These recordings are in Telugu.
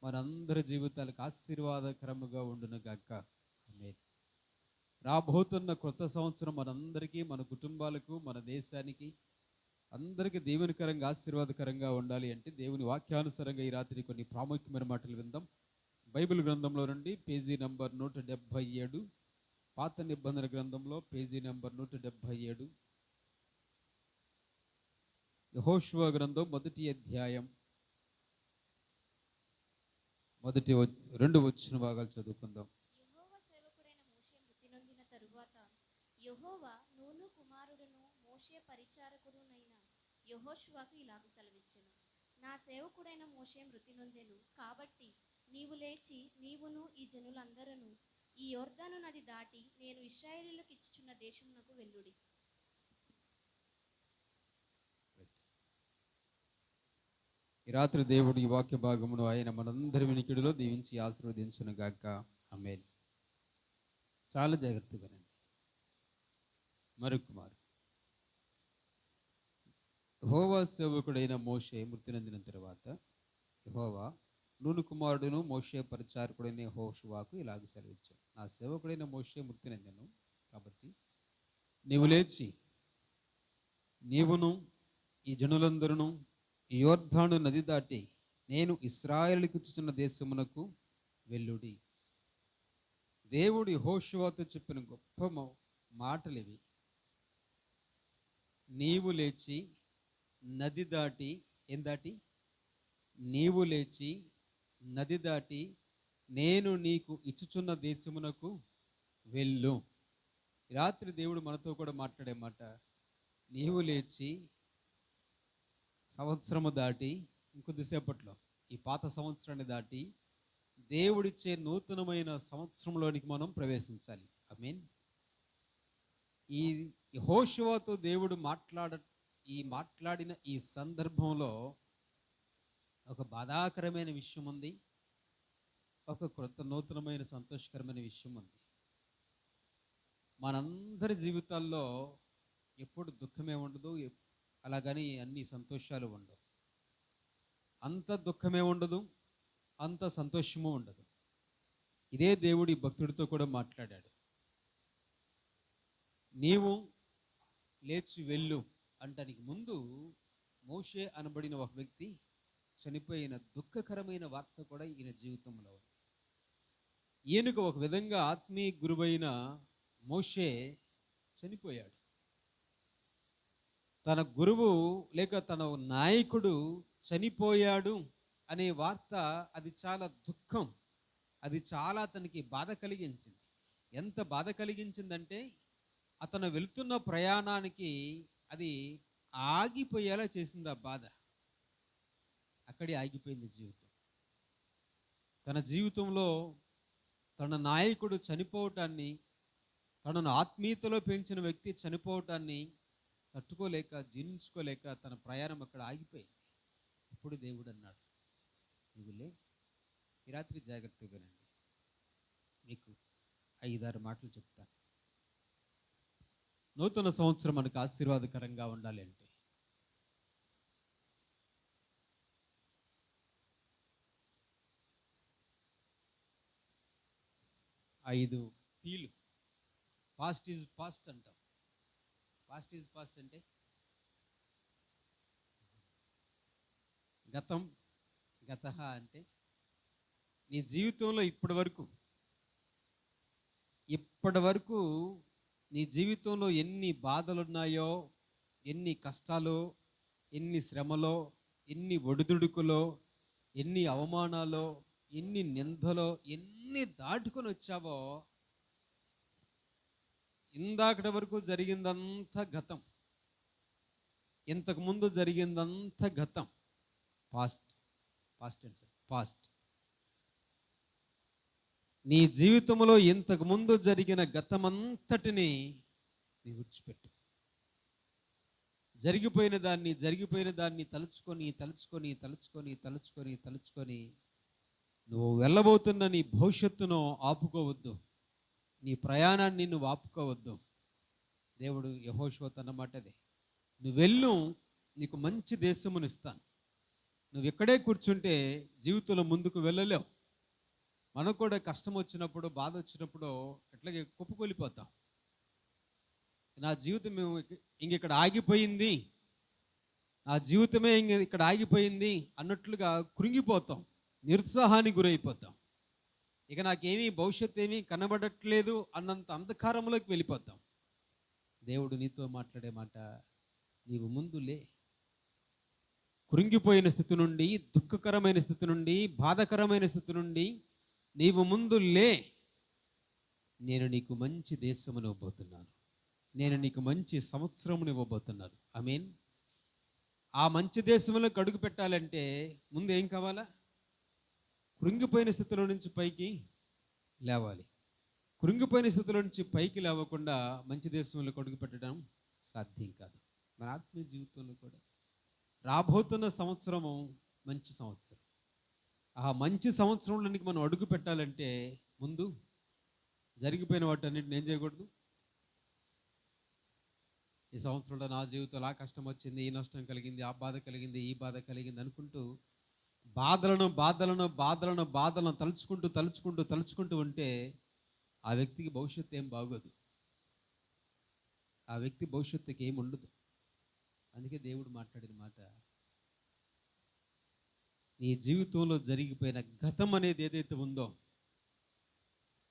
మనందరి జీవితాలకు ఆశీర్వాదకరముగా ఉండును గాక. ఆమేన్. రాబోతున్న కొత్త సంవత్సరం మనందరికీ, మన కుటుంబాలకు, మన దేశానికి అందరికీ దీవెనకరంగా ఆశీర్వాదకరంగా ఉండాలి అంటే దేవుని వాక్యానుసారంగా ఈ రాత్రి కొన్ని ప్రాముఖ్యమైన మాటలు విందాం. బైబిల్ గ్రంథంలో నుండి పేజీ నంబర్ 177, పాత నిబంధన గ్రంథంలో పేజీ నంబర్ 177, యెహోషువ గ్రంథం 1వ అధ్యాయం మొదటి 2 వచ్చిన భాగాలు చదువుకుందాం. యెహోవా సేవకుడైన మోషే మృతి నొందిన తరువాత యెహోవా నూను కుమారుడును మోషే పరిచారకుడునైన యెహోషువకు ఇలాగ సెలవిచ్చెను. నా సేవకుడైన మోషే మృతి నొందెను కాబట్టి నీవు లేచి నీవును ఈ జనులందరూ ఈ యొర్దాను నది దాటి నేను ఇశ్రాయేలీయులకు ఇచ్చుచున్న దేశమునకు వెళ్ళుడి. ఈ రాత్రి దేవుడు ఈ వాక్య భాగమును ఆయన మనందరి వినికిడిలో దీవించి ఆశీర్వదించును గాక. ఆమేన్. చాలా జాగ్రత్తగానండి. మరొకమారు యెహోవా సేవకుడైన మోషే మృతి నొందిన తర్వాత యెహోవా నూను కుమారుడును మోషే పరిచారకుడైన యెహోషువకు ఇలాగ సెలవిచ్చాడు. నా సేవకుడైన మోషే మృతి నొందెను కాబట్టి నీవు లేచి నీవును ఈ జనులందరూ ఈ యొర్దాను నది దాటి నేను ఇశ్రాయేలుకు ఇచ్చుచున్న దేశమునకు వెళ్ళుడి. దేవుడు యెహోషువతో చెప్పిన గొప్ప మాటలు ఇవి. నీవు లేచి నది దాటి, ఏం దాటి? నీవు లేచి నది దాటి నేను నీకు ఇచ్చుచున్న దేశమునకు వెళ్ళు. రాత్రి దేవుడు మనతో కూడా మాట్లాడే మాట, నీవు లేచి సంవత్సరము దాటి ఇంకొద్దిసేపట్లో ఈ పాత సంవత్సరాన్ని దాటి దేవుడిచ్చే నూతనమైన సంవత్సరంలోనికి మనం ప్రవేశించాలి. ఆమేన్. ఈ యెహోషువతో దేవుడు మాట్లాడిన ఈ సందర్భంలో ఒక బాధాకరమైన విషయం ఉంది, ఒక కొత్త నూతనమైన సంతోషకరమైన విషయం ఉంది. మనందరి జీవితాల్లో ఎప్పుడు దుఃఖమే ఉండదు, అలాగని అన్ని సంతోషాలు ఉండవు. అంత దుఃఖమే ఉండదు, అంత సంతోషము ఉండదు. ఇదే దేవుడి భక్తుడితో కూడా మాట్లాడాడు. నీవు లేచి వెళ్ళు అంటానికి ముందు మోషే అనబడిన ఒక వ్యక్తి చనిపోయిన దుఃఖకరమైన వార్త కూడా ఈయన జీవితంలో ఉంది. ఈయనకు ఒక విధంగా ఆత్మీయ గురువైన మోషే చనిపోయాడు. తన గురువు లేక తన నాయకుడు చనిపోయాడు అనే వార్త, అది చాలా దుఃఖం, అది చాలా అతనికి బాధ కలిగించింది. ఎంత బాధ కలిగించిందంటే అతను వెళుతున్న ప్రయాణానికి అది ఆగిపోయేలా చేసింది. ఆ బాధ అక్కడే ఆగిపోయింది జీవితం. తన జీవితంలో తన నాయకుడు చనిపోవటాన్ని, తనను ఆత్మీయతలో పెంచిన వ్యక్తి చనిపోవటాన్ని తట్టుకోలేక, జీర్ణించుకోలేక తన ప్రయాణం అక్కడ ఆగిపోయింది. ఇప్పుడు దేవుడు అన్నాడు, నువ్వులే. ఈ రాత్రి జాగ్రత్తగానండి, మీకు 5-6 మాటలు చెప్తాను. నూతన సంవత్సరం మనకు ఆశీర్వాదకరంగా ఉండాలి అంటే 5 పీలు. పాస్ట్ ఈజ్ పాస్ట్ అంటాం. పాస్ట్ ఈజ్ పాస్ట్ అంటే గతం, గతః అంటే నీ జీవితంలో ఇప్పటి వరకు నీ జీవితంలో ఎన్ని బాధలు ఉన్నాయో, ఎన్ని కష్టాలు, ఎన్ని శ్రమలో, ఎన్ని ఒడిదుడుకులో, ఎన్ని అవమానాలో, ఎన్ని నిందలో, ఎన్ని దాటుకొని వచ్చావో, ఇందాకటి వరకు జరిగిందంతా గతం, ఇంతకుముందు జరిగిందంతా గతం. పాస్ట్. నీ జీవితంలో ఇంతకుముందు జరిగిన గతమంతటిని నీ విడిచిపెట్టు. జరిగిపోయిన దాన్ని తలుచుకొని నువ్వు వెళ్ళబోతున్న నీ భవిష్యత్తును ఆపుకోవద్దు. నీ ప్రయాణాన్ని నువ్వు ఆపుకోవద్దు. దేవుడు యెహోషువతో అన్నమాట అదే, నువ్వు వెళ్ళు, నీకు మంచి దేశమునిస్తాను, నువ్వు ఎక్కడే కూర్చుంటే జీవితంలో ముందుకు వెళ్ళలేవు. మనకు కూడా కష్టం వచ్చినప్పుడు, బాధ వచ్చినప్పుడు ఎట్లాగే కుప్పకూలిపోతాం. నా జీవితం ఇక్కడ ఆగిపోయింది, నా జీవితమే ఇక్కడ ఆగిపోయింది అన్నట్లుగా కృంగిపోతాం, నిరుత్సాహానికి గురైపోతాం. ఇక నాకేమీ భవిష్యత్తు ఏమీ కనబడట్లేదు అన్నంత అంధకారంలోకి వెళ్ళిపోతాం. దేవుడు నీతో మాట్లాడే మాట, నీవు ముందు లే. కృంగిపోయిన స్థితి నుండి, దుఃఖకరమైన స్థితి నుండి, బాధకరమైన స్థితి నుండి నీవు ముందు లే. నేను నీకు మంచి దేశమును ఇవ్వబోతున్నాను, నేను నీకు మంచి సంవత్సరమును ఇవ్వబోతున్నాను. ఆమేన్. ఆ మంచి దేశంలో అడుగు పెట్టాలంటే ముందు ఏం కావాలా? కృంగిపోయిన స్థితిలో నుంచి పైకి లేవాలి. కృంగిపోయిన స్థితిలో నుంచి పైకి లేవకుండా మంచి దేశంలో అడుగు పెట్టడం సాధ్యం కాదు. మన ఆత్మీయ జీవితంలో కూడా రాబోతున్న సంవత్సరము మంచి సంవత్సరం. ఆ మంచి సంవత్సరంలోనికి మనం అడుగు పెట్టాలంటే ముందు జరిగిపోయిన వాటన్నిటిని ఏం చేయకూడదు. ఈ సంవత్సరంలో నా జీవితంలో ఆ కష్టం వచ్చింది, ఈ నష్టం కలిగింది, ఆ బాధ కలిగింది, ఈ బాధ కలిగింది అనుకుంటూ బాధలను తలుచుకుంటూ ఉంటే ఆ వ్యక్తికి భవిష్యత్తు ఏం బాగోదు. ఆ వ్యక్తి భవిష్యత్తుకి ఏం ఉండదు. అందుకే దేవుడు మాట్లాడిన మాట, నీ జీవితంలో జరిగిపోయిన గతం అనేది ఏదైతే ఉందో,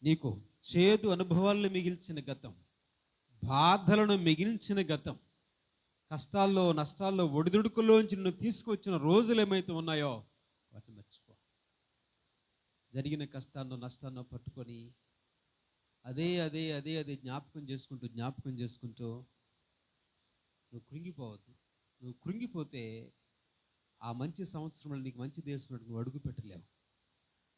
నీకు చేదు అనుభవాలను మిగిల్చిన గతం, బాధలను మిగిల్చిన గతం, కష్టాల్లో నష్టాల్లో ఒడిదుడుకుల్లోంచి నిన్ను తీసుకొచ్చిన రోజులు ఏమైతే ఉన్నాయో వాటిని మర్చిపో. జరిగిన కష్టాన్నో నష్టాన్నో పట్టుకొని అదే జ్ఞాపకం చేసుకుంటూ నువ్వు కృంగిపోవద్దు. నువ్వు కృంగిపోతే ఆ మంచి సంవత్సరంలో నీకు మంచి దేశంలో నువ్వు అడుగు పెట్టలేవు.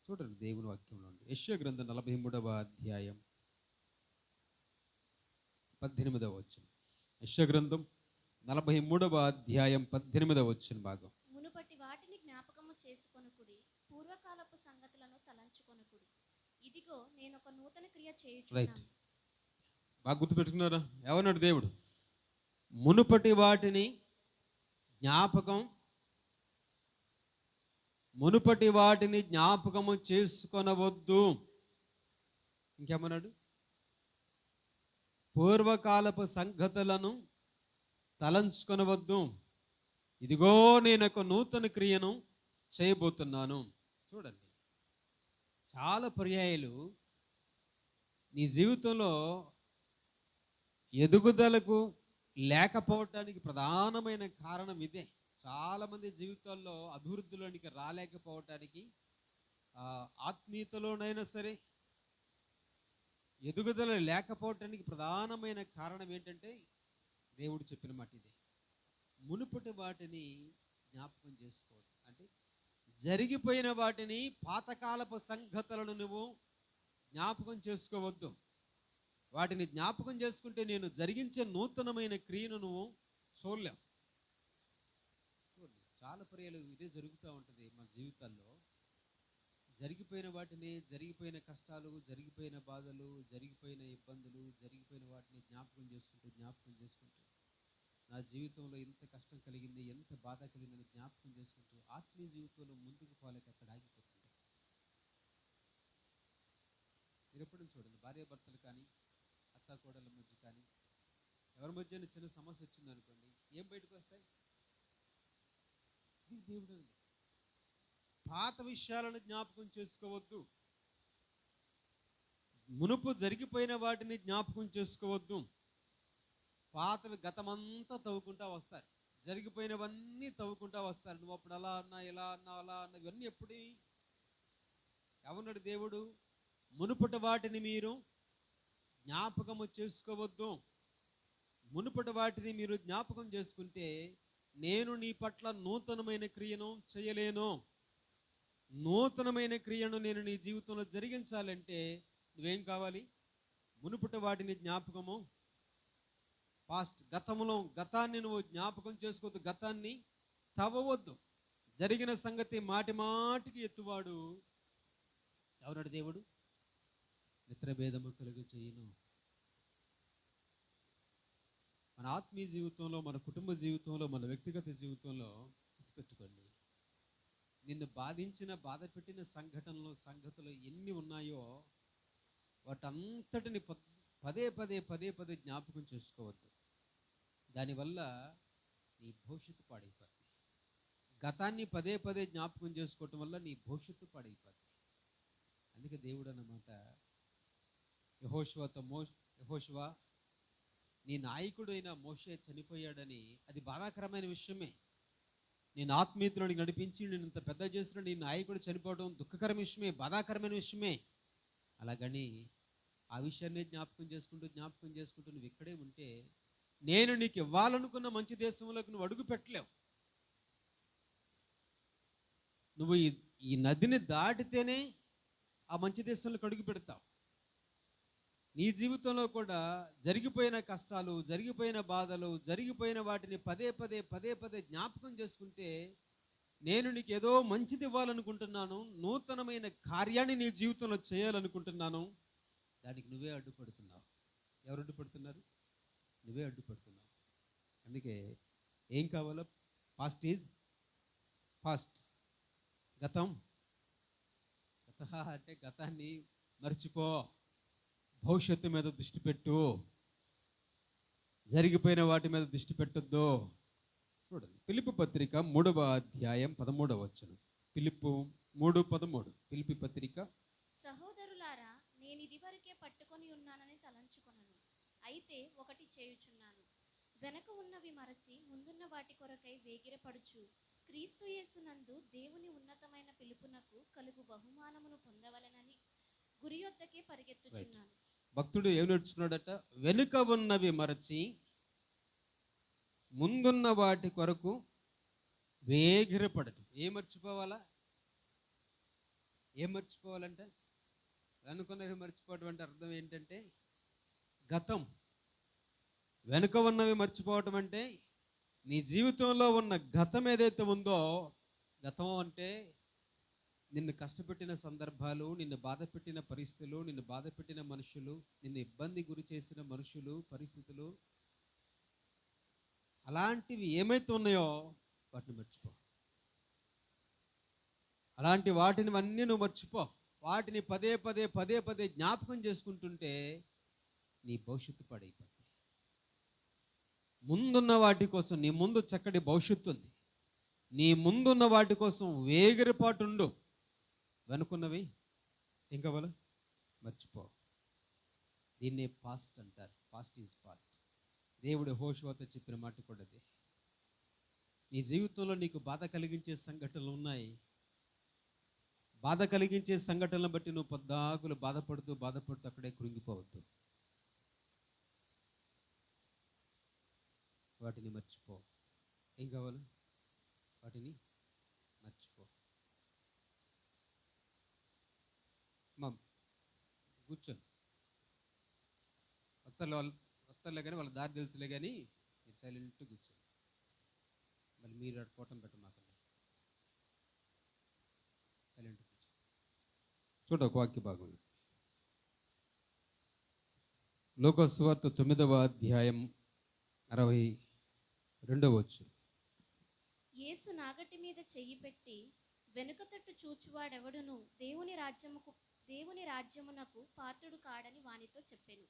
చూడండి దేవుని వాక్యంలో యెషయా గ్రంథం 43వ అధ్యాయం 18వ వచనం. యెషయా గ్రంథం 43వ అధ్యాయం 18వ వచనం భాగం. మునుపటి వాటిని జ్ఞాపకము చేసుకొనుకుడి, పూర్వకాలపు సంగతులను తలంచుకొనుకుడి. ఇదిగో నేను ఒక నూతన క్రియ రైట్, చేయుచున్నాను. బాగా గుర్తుపెట్టుకున్నారా? ఎవరన్నాడు దేవుడు? మునుపటి వాటిని జ్ఞాపకము చేసుకొనవద్దు. ఇంకేమన్నాడు? పూర్వకాలపు సంగతులను తలంచుకొనవద్దు. ఇదిగో నేను ఒక నూతన క్రియను చేయబోతున్నాను. చూడండి, చాలా పర్యాయాలు నీ జీవితంలో ఎదుగుదలకు లేకపోవటానికి ప్రధానమైన కారణం ఇదే. చాలామంది జీవితాల్లో అభివృద్ధిలోనికి రాలేకపోవటానికి, ఆత్మీయతలోనైనా సరే ఎదుగుదల లేకపోవటానికి ప్రధానమైన కారణం ఏంటంటే దేవుడు చెప్పిన మాట ఇదే, మునుపటి వాటిని జ్ఞాపకం చేసుకోవద్దు. అంటే జరిగిపోయిన వాటిని, పాతకాలపు సంగతులను నువ్వు జ్ఞాపకం చేసుకోవద్దు. వాటిని జ్ఞాపకం చేసుకుంటే నేను జరిగించే నూతనమైన క్రియను నువ్వు చూడలేవు. చాలా పర్యాలు ఇదే జరుగుతూ ఉంటుంది మన జీవితాల్లో. జరిగిపోయిన వాటిని, జరిగిపోయిన కష్టాలు, జరిగిపోయిన బాధలు, జరిగిపోయిన ఇబ్బందులు, జరిగిపోయిన వాటిని జ్ఞాపకం చేసుకుంటూ నా జీవితంలో ఎంత కష్టం కలిగింది, ఎంత బాధ కలిగిందని జ్ఞాపకం చేసుకుంటూ ఆత్మీయ జీవితంలో ముందుకు పోలేక అక్కడ ఆగిపోతుంది. మీరు ఎప్పుడు చూడండి, భార్యాభర్తలు కానీ, అత్తాకోడళ్ళ మధ్య కానీ, ఎవరి మధ్య చిన్న సమస్య వచ్చింది అనుకోండి, ఏం బయటకు వస్తాయి? ఇది దేవుడు. పాత విషయాలను జ్ఞాపకం చేసుకోవద్దు. మునుపు జరిగిపోయిన వాటిని జ్ఞాపకం చేసుకోవద్దు. పాతవి గతమంతా తవ్వుకుంటా వస్తారు, జరిగిపోయినవన్నీ తవ్వుకుంటా వస్తారు. నువ్వు అప్పుడు అలా అన్నా, ఇలా అన్నా, అలా అన్నా, ఇవన్నీ ఎప్పుడు? ఎవన్నాడు దేవుడు? మునుపటి వాటిని మీరు జ్ఞాపకము చేసుకోవద్దు. మునుపటి వాటిని మీరు జ్ఞాపకం చేసుకుంటే నేను నీ పట్ల నూతనమైన క్రియను చేయలేను. నూతనమైన క్రియను నేను నీ జీవితంలో జరిగించాలంటే నువ్వేం కావాలి? మునుపటి వాటిని జ్ఞాపకము, గతాన్ని నువ్వు జ్ఞాపకం చేసుకోవద్దు. గతాన్ని తవ్వవద్దు. జరిగిన సంగతి మాటి మాటికి ఎత్తువాడు ఎవరాడు? దేవుడు. మిత్రభేదము కలుగు చేయను. మన ఆత్మీయ జీవితంలో, మన కుటుంబ జీవితంలో, మన వ్యక్తిగత జీవితంలో గుర్తుపెట్టుకోండి, నిన్ను బాధించిన బాధ పెట్టిన సంగతులు ఎన్ని ఉన్నాయో వాటంతటిని పదే పదే పదే పదే జ్ఞాపకం చేసుకోవద్దు. దానివల్ల నీ భవిష్యత్తు పాడైపోద్ది. గతాన్ని పదే పదే జ్ఞాపకం చేసుకోవటం వల్ల నీ భవిష్యత్తు పాడైపోద్ది. అందుకే దేవుడు అన్నమాట యెహోషువ, నీ నాయకుడు అయిన మోషే చనిపోయాడని, అది బాధాకరమైన విషయమే. నేను ఆత్మీయతలోనికి నడిపించి నేను ఇంత పెద్ద చేసిన నీ నాయకుడు చనిపోవడం దుఃఖకరమైన విషయమే, బాధాకరమైన విషయమే. అలాగని ఆ విషయాన్ని జ్ఞాపకం చేసుకుంటూ నువ్వు ఇక్కడే ఉంటే నేను నీకు ఇవ్వాలనుకున్న మంచి దేశంలోకి నువ్వు అడుగు పెట్టలేవు. నువ్వు ఈ నదిని దాటితేనే ఆ మంచి దేశంలోకి అడుగు పెడతావు. నీ జీవితంలో కూడా జరిగిపోయిన కష్టాలు, జరిగిపోయిన బాధలు, జరిగిపోయిన వాటిని పదే పదే పదే పదే జ్ఞాపకం చేసుకుంటే నేను నీకు ఏదో మంచిది ఇవ్వాలనుకుంటున్నాను, నూతనమైన కార్యాన్ని నీ జీవితంలో చేయాలనుకుంటున్నాను. దానికి నువ్వే అడ్డుపడుతున్నావు. ఎవరు అడ్డుపడుతున్నారు? నువ్వే అడ్డుపడుతున్నావు. అందుకే ఏం కావాలో పాస్ట్ ఈజ్ పాస్ట్. గతం అంటే గతాన్ని మర్చిపో, భవిష్యత్తు మీద దృష్టి పెట్టు, జరిగిపోయిన వాటి మీద దృష్టి పెట్టొద్దు. చూడండి, ఫిలిప్పీ పత్రిక 3వ అధ్యాయం 13వ వచనం. ఫిలిప్పు 3:13. ఫిలిప్పీ పత్రిక. సహోదరులారా, నేను ఇదివరకే పట్టుకొని ఉన్నానని తలంచుకొనను. అయితే ఒకటి చేయుచున్నాను, వెనక ఉన్నవి మరచి ముందున్న వాటి కొరకై వేగిరపడుచు క్రీస్తు యేసునందు దేవుని ఉన్నతమైన పిలుపునకు కలుగు బహుమానమును పొందవలెనని గురి యొద్దకే పరిగెత్తుచున్నాను. భక్తుడు ఏం నేర్చుకున్నాడట? వెనుక ఉన్నవి మరచి ముందున్న వాటి కొరకు వేగిరపడటం. ఏం మర్చిపోవాలంటే వెనుకున్నవి మర్చిపోవడం అంటే అర్థం ఏంటంటే గతం. వెనుక ఉన్నవి మర్చిపోవటం అంటే నీ జీవితంలో ఉన్న గతం ఏదైతే ఉందో, గతం అంటే నిన్ను కష్టపెట్టిన సందర్భాలు, నిన్ను బాధ పెట్టిన పరిస్థితులు, నిన్ను బాధ పెట్టిన మనుషులు, నిన్ను ఇబ్బంది గురి చేసిన మనుషులు, పరిస్థితులు, అలాంటివి ఏమైతే ఉన్నాయో వాటిని మర్చిపో. అలాంటి వాటిని అన్నీ నువ్వు మర్చిపో. వాటిని పదే పదే పదే పదే జ్ఞాపకం చేసుకుంటుంటే నీ భవిష్యత్తు పాడైపోతుంది. ముందున్న వాటి కోసం, నీ ముందు చక్కటి భవిష్యత్తు ఉంది, నీ ముందున్న వాటి కోసం వేగిరపాటు ఉండు. వెనుకున్నవి ఏం కావాలో మర్చిపో. దీన్నే పాస్ట్ అంటారు. Past is past. దేవుడు యెహోషువతో చెప్పిన మాట కూడా అదే. నీ జీవితంలో నీకు బాధ కలిగించే సంఘటనలు ఉన్నాయి. బాధ కలిగించే సంఘటనలను బట్టి నువ్వు పొద్దాకులు బాధపడుతూ అక్కడే కృంగిపోవద్దు. వాటిని మర్చిపో. ఏం కావాలి? వాటిని మర్చిపో. కూర్చోండి. వత్తర్లే కానీ వాళ్ళ దారి తెలుసులే కానీ మీరు సైలెంట్ కూర్చోండి. మళ్ళీ మీరు అడుకోవటం పెట్టమాకండి. సైలెంట్ కూర్చోండి. చూడ ఒక వాక్య భాగం, లూకా సువార్త 9వ అధ్యాయం 62వ వచనం. యేసు నాగటి మీద చెయ్యి పెట్టి, వెనుక తట్టు చూచువాడెవడును దేవుని రాజ్యమునకు పాత్రుడు కాడని వానితో చెప్పెను.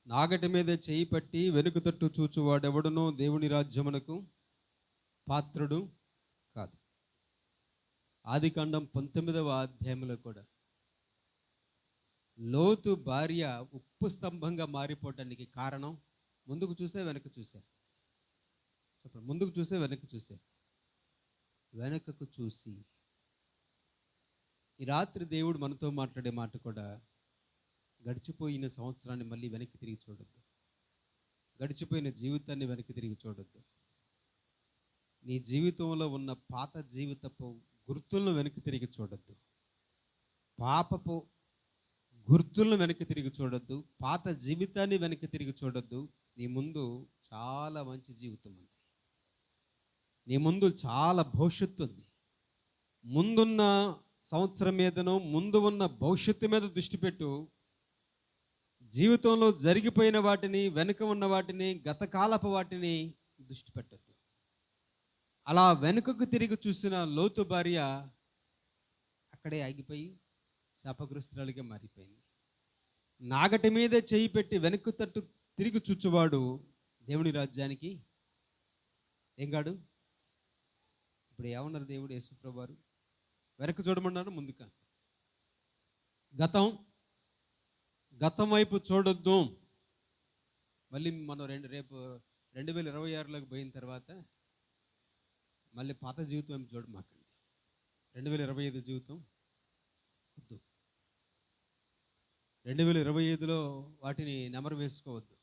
నాగటి మీద చెయ్యి పట్టి వెనుక తట్టు చూచువాడెవడునో దేవుని రాజ్యమునకు పాత్రుడు కాదు. ఆదికాండం 19వ అధ్యాయంలో కూడా లోతు భార్య ఉప్పు స్తంభంగా మారిపోవటానికి కారణం ముందుకు చూసే వెనక చూసే. చెప్పండి, ముందుకు చూసే వెనక్కి చూసే. వెనకకు చూసి. ఈ రాత్రి దేవుడు మనతో మాట్లాడే మాట కూడా, గడిచిపోయిన సంవత్సరాన్ని మళ్ళీ వెనక్కి తిరిగి చూడొద్దు. గడిచిపోయిన జీవితాన్ని వెనక్కి తిరిగి చూడొద్దు. నీ జీవితంలో ఉన్న పాత జీవితపు గుర్తులను వెనక్కి తిరిగి చూడొద్దు. పాపపు గుర్తులను వెనక్కి తిరిగి చూడొద్దు. పాత జీవితాన్ని వెనక్కి తిరిగి చూడొద్దు. నీ ముందు చాలా మంచి జీవితం ఉంది. నీ ముందు చాలా భవిష్యత్తు ఉంది. ముందున్న సంవత్సరం మీదనో ముందు ఉన్న భవిష్యత్తు మీద దృష్టి పెట్టు. జీవితంలో జరిగిపోయిన వాటిని, వెనుక ఉన్న వాటిని, గతకాలపు వాటిని దృష్టి పెట్టద్దు. అలా వెనుకకు తిరిగి చూసిన లోతు భార్య అక్కడే ఆగిపోయి శాపగ్రస్తురాలిగా మారిపోయింది. నాగటి మీద చేయి పెట్టి వెనక్కు తట్టు తిరిగి చూచువాడు దేవుని రాజ్యానికి ఏం కాడు. ఇప్పుడు ఏమన్నారు దేవుడు యేసుప్రభు వారు? వెనక్కి చూడమన్నారు, ముందుక. గతం వైపు చూడొద్దు. మళ్ళీ మనం రేపు 2026లోకి పోయిన తర్వాత మళ్ళీ పాత జీవితం వైపు చూడమాకండి. 2025 జీవితం వద్దు. 2025లో వాటిని నెమరు వేసుకోవద్దు.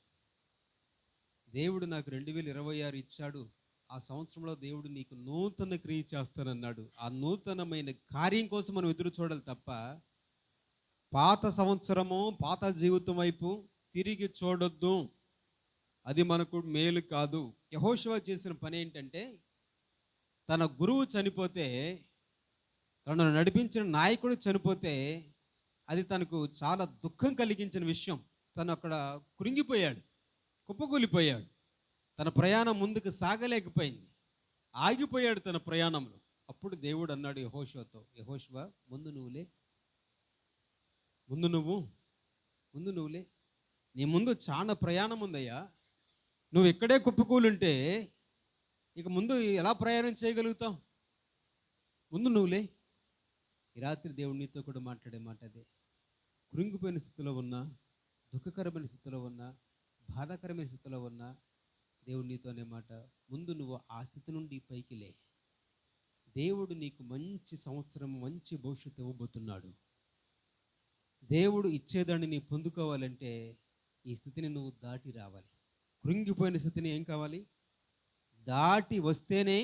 దేవుడు నాకు 2026 ఇచ్చాడు. ఆ సంవత్సరంలో దేవుడు నీకు నూతన క్రియ చేస్తానన్నాడు. ఆ నూతనమైన కార్యం కోసం మనం ఎదురు చూడాలి తప్ప పాత సంవత్సరము, పాత జీవితం వైపు తిరిగి చూడొద్దు. అది మనకు మేలు కాదు. యెహోషువ చేసిన పని ఏంటంటే, తన గురువు చనిపోతే, తనను నడిపించిన నాయకుడు చనిపోతే అది తనకు చాలా దుఃఖం కలిగించిన విషయం. తను అక్కడ కృంగిపోయాడు, కుప్పకూలిపోయాడు. తన ప్రయాణం ముందుకు సాగలేకపోయింది, ఆగిపోయాడు తన ప్రయాణంలో. అప్పుడు దేవుడు అన్నాడు యెహోషువతో, యెహోషువ ముందు నువ్వులే, నీ ముందు చాలా ప్రయాణం ఉందయ్యా. నువ్వు ఇక్కడే కుప్పకూలుంటే ఇక ముందు ఎలా ప్రయాణం చేయగలుగుతావు? ముందు నువ్వులే. ఈ రాత్రి దేవుడు నీతో కూడా మాట్లాడే మాట అదే. కృంగిపోయిన స్థితిలో ఉన్నా, దుఃఖకరమైన స్థితిలో ఉన్నా, బాధాకరమైన స్థితిలో ఉన్నా, దేవుడు నీతో అనే మాట, ముందు నువ్వు ఆ స్థితి నుండి పైకి లే. దేవుడు నీకు మంచి సంవత్సరం, మంచి భవిష్యత్తు ఇవ్వబోతున్నాడు. దేవుడు ఇచ్చేదాన్ని నీ పొందుకోవాలంటే ఈ స్థితిని నువ్వు దాటి రావాలి. కృంగిపోయిన స్థితిని ఏం కావాలి? దాటి వస్తేనే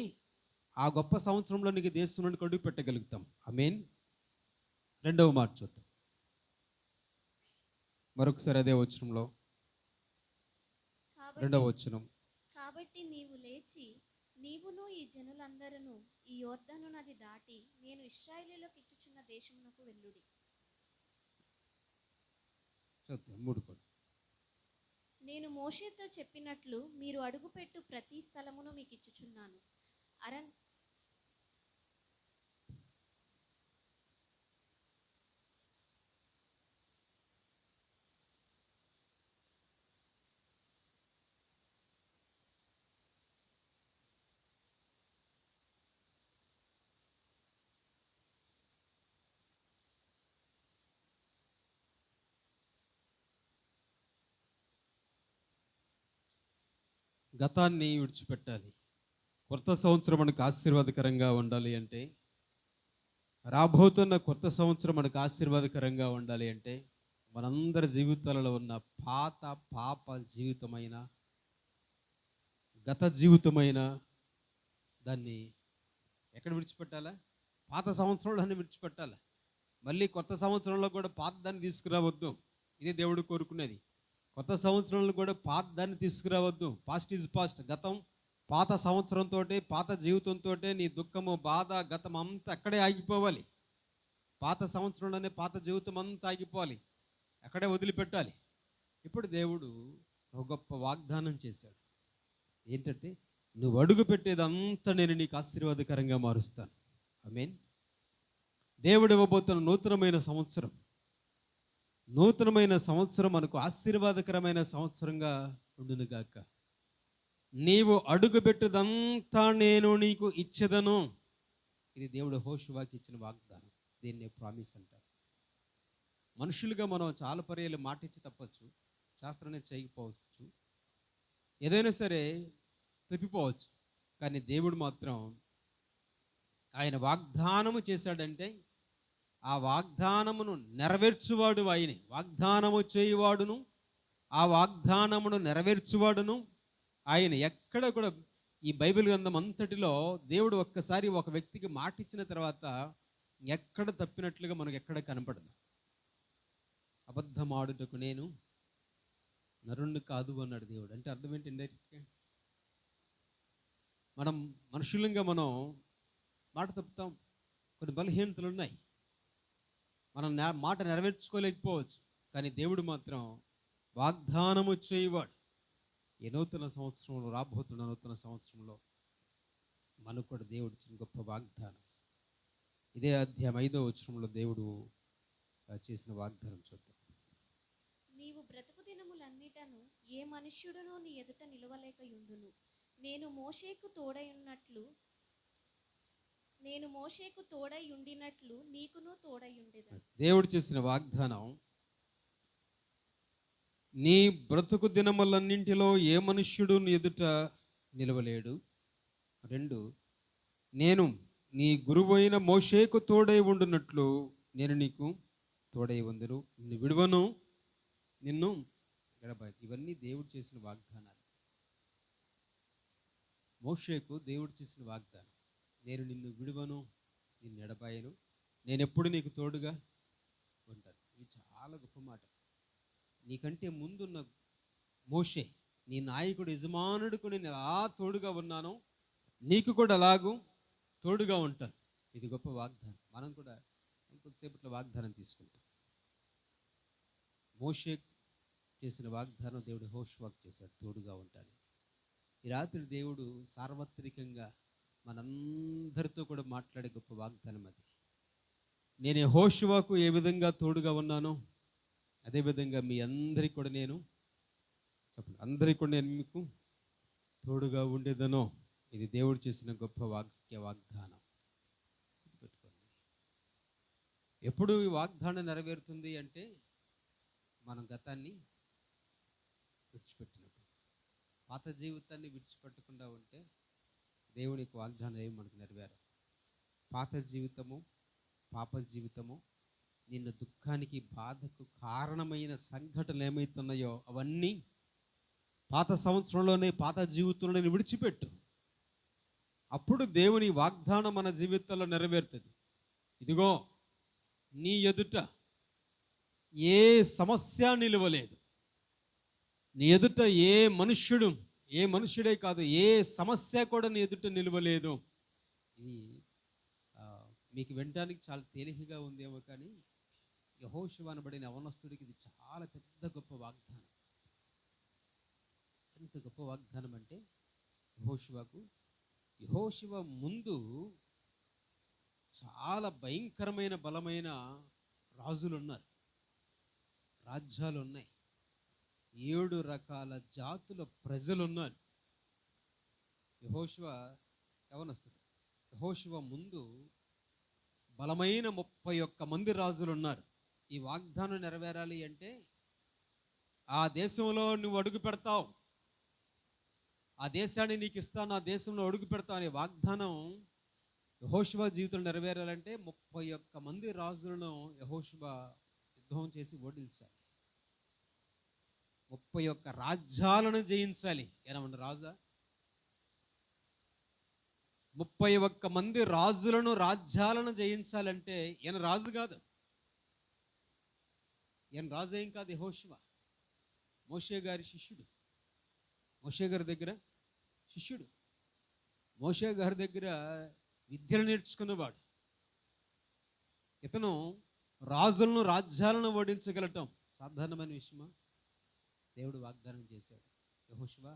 ఆ గొప్ప సంవత్సరంలో నీకు దేశంలో అడుగు పెట్టగలుగుతాం. ఆమేన్. రెండవ మాట చూద్దాం మరొకసారి, అదే వచనంలో రెండవ వచనం. కాబట్టి నీవు లేచి, నీవును ఈ జనులందరూ ఈ యొర్దాను నది దాటి నేను ఇశ్రాయేలీయులకు ఇచ్చుచున్న దేశమునకు వెళ్ళుడి. చూద్దాం 3 కూడా. నేను మోషేతో చెప్పినట్లు మీరు అడుగుపెట్టు ప్రతి స్థలమును మీకు ఇచ్చుచున్నాను. గతాన్ని విడిచిపెట్టాలి. కొత్త సంవత్సరం మనకు ఆశీర్వాదకరంగా ఉండాలి అంటే, రాబోతున్న కొత్త సంవత్సరం మనకు ఆశీర్వాదకరంగా ఉండాలి అంటే, మనందరి జీవితాలలో ఉన్న పాత పాప జీవితమైన, గత జీవితమైన దాన్ని ఎక్కడ విడిచిపెట్టాలా? పాత సంవత్సరంలోనే విడిచిపెట్టాలి. మళ్ళీ కొత్త సంవత్సరంలో కూడా పాత దాన్ని తీసుకురావద్దు. ఇదే దేవుడు కోరుకునేది. కొత్త సంవత్సరంలో కూడా పాత దాన్ని తీసుకురావద్దు. Past is past. గతం, పాత సంవత్సరంతో, పాత జీవితంతో నీ దుఃఖము, బాధ, గతం అంతా అక్కడే ఆగిపోవాలి. పాత సంవత్సరంలోనే పాత జీవితం అంతా ఆగిపోవాలి, అక్కడే వదిలిపెట్టాలి. ఇప్పుడు దేవుడు ఒక గొప్ప వాగ్దానం చేశాడు. ఏంటంటే, నువ్వు అడుగు పెట్టేదంతా నేను నీకు ఆశీర్వాదకరంగా మారుస్తాను. ఆమేన్. దేవుడు ఇవ్వబోతున్న నూతనమైన సంవత్సరం మనకు ఆశీర్వాదకరమైన సంవత్సరంగా ఉండునుగాక. నీవు అడుగుపెట్టుదంతా నేను నీకు ఇచ్చేదను. ఇది దేవుడు యెహోషువకి ఇచ్చిన వాగ్దానం. దీన్ని ప్రామిస్ అంటారు. మనుషులుగా మనం చాలా పర్యాలు మాట ఇచ్చి తప్పచ్చు, శాస్త్రాన్ని చేయకపోవచ్చు, ఏదైనా సరే తప్పిపోవచ్చు. కానీ దేవుడు మాత్రం ఆయన వాగ్దానము చేశాడంటే ఆ వాగ్దానమును నెరవేర్చువాడు ఆయనే. వాగ్దానము చేయువాడును, ఆ వాగ్దానమును నెరవేర్చువాడును ఆయన. ఎక్కడ కూడా ఈ బైబిల్ గ్రంథం అంతటిలో దేవుడు ఒక్కసారి ఒక వ్యక్తికి మాట ఇచ్చిన తర్వాత ఎక్కడ తప్పినట్లుగా మనకు ఎక్కడ కనపడదు. అబద్ధమాడుటకు నేను నరుణ్ణి కాదు అన్నాడు దేవుడు. అంటే అర్థం ఏంటి? ఇండైరెక్ట్గా మనం మనుషులంగా మనం మాట తప్పుతాం. కొన్ని బలహీనతలు ఉన్నాయి, మనం మాట నెరవేర్చుకోలేకపోవచ్చు. కానీ దేవుడు మాత్రం వాగ్దానము చేయవాడు. ఈ నూతన సంవత్సరంలో, రాబోతున్న నూతన సంవత్సరంలో మనకు కూడా దేవుడు ఇచ్చిన గొప్ప వాగ్దానం. ఇదే అధ్యాయం 5వ వచనంలో దేవుడు చేసిన వాగ్దానం చూద్దాం. నీవు బ్రతుకు దినములన్నిటను ఏ మనుష్యుడునూ నీ ఎదుట నిలవలేకయుండును. నేను మోషేకు తోడై ఉండినట్లు నీకును తోడై ఉండేదను. దేవుడు చేసిన వాగ్దానం, నీ బ్రతుకు దినములన్నింటిలో ఏ మనుష్యుడు నీ ఎదుట నిలవలేడు. 2, నేను నీ గురువైన మోషేకు తోడై ఉండునట్లు నేను నీకు తోడై ఉందును, నిన్ను విడువను, నిన్ను ఎడబాయి. ఇవన్నీ దేవుడు చేసిన వాగ్దానాలు. మోషేకు దేవుడు చేసిన వాగ్దానం, నేను నిన్ను విడువను, నిన్ను ఎడబాయను, నేను ఎప్పుడు నీకు తోడుగా ఉంటాను. ఇవి చాలా గొప్ప మాట. నీకంటే ముందున్న మోషే, నీ నాయకుడు యజమానుడికి నేను ఎలా తోడుగా ఉన్నానో నీకు కూడా అలాగూ తోడుగా ఉంటాను. ఇది గొప్ప వాగ్దానం. మనం కూడా ఇంకొద్దిసేపట్లో వాగ్దానం తీసుకుంటాం. మోషే చేసిన వాగ్దానం దేవుడు యెహోషువకు చేశాడు, తోడుగా ఉంటాడు. ఈ రాత్రి దేవుడు సార్వత్రికంగా మనందరితో కూడా మాట్లాడే గొప్ప వాగ్దానం అది. నేను యెహోషువకు ఏ విధంగా తోడుగా ఉన్నానో అదేవిధంగా మీ అందరికీ కూడా నేను చెప్పండి, అందరికీ కూడా నేను మీకు తోడుగా ఉండేదనో. ఇది దేవుడు చేసిన గొప్ప వాగ్దానం. గుర్తుపెట్టుకోండి. ఎప్పుడు ఈ వాగ్దానం నెరవేరుతుంది అంటే మనం గతాన్ని విడిచిపెట్టినప్పుడు. పాత జీవితాన్ని విడిచిపెట్టకుండా ఉంటే దేవునికి వాగ్దానం ఏమి మనకు నెరవేరు. పాత జీవితము, పాప జీవితము, నిన్న దుఃఖానికి బాధకు కారణమైన సంఘటనలు ఏమవుతున్నాయో అవన్నీ పాత సంవత్సరంలోనే, పాత జీవితంలోనే విడిచిపెట్టు. అప్పుడు దేవుని వాగ్దానం మన జీవితంలో నెరవేరుతుంది. ఇదిగో నీ ఎదుట ఏ సమస్య నిలవలేదు, నీ ఎదుట ఏ మనుష్యుడే కాదు, ఏ సమస్య కూడా నీ ఎదుట నిలవలేదు. ఇది మీకు వినడానికి చాలా తేలికగా ఉందేమో, కానీ యెహోషువ అనబడిన యవనస్తుడికి ఇది చాలా పెద్ద గొప్ప వాగ్దానం. ఎంత గొప్ప వాగ్దానం అంటే యెహోషువ ముందు చాలా భయంకరమైన బలమైన రాజులు ఉన్నారు, రాజ్యాలు ఉన్నాయి, 7 రకాల జాతుల ప్రజలు ఉన్నారు. యెహోషువ యవనస్తుడు. యెహోషువ ముందు బలమైన 31 మంది రాజులు ఉన్నారు. ఈ వాగ్దానం నెరవేరాలి అంటే ఆ దేశంలో నువ్వు అడుగు పెడతావు, ఆ దేశాన్ని నీకు ఇస్తాను, ఆ దేశంలో అడుగు పెడతావు అనే వాగ్దానం యెహోషువ జీవితంలో నెరవేరాలంటే 31 మంది రాజులను యెహోషువ యుద్ధం చేసి ఓడించాలి. 31 రాజ్యాలను జయించాలి. ఏమన్నా రాజా? 31 మంది రాజ్యాలను జయించాలంటే ఈయన రాజు కాదు, ఈయన రాజు ఏం కాదు. యెహోషువ మోషే గారి శిష్యుడు, మోషే గారి దగ్గర శిష్యుడు, మోషే గారి దగ్గర విద్యను నేర్చుకున్నవాడు. ఇతను రాజ్యాలను ఓడించగలటం సాధారణమైన విషయమా? దేవుడు వాగ్దానం చేశాడు, యెహోషువ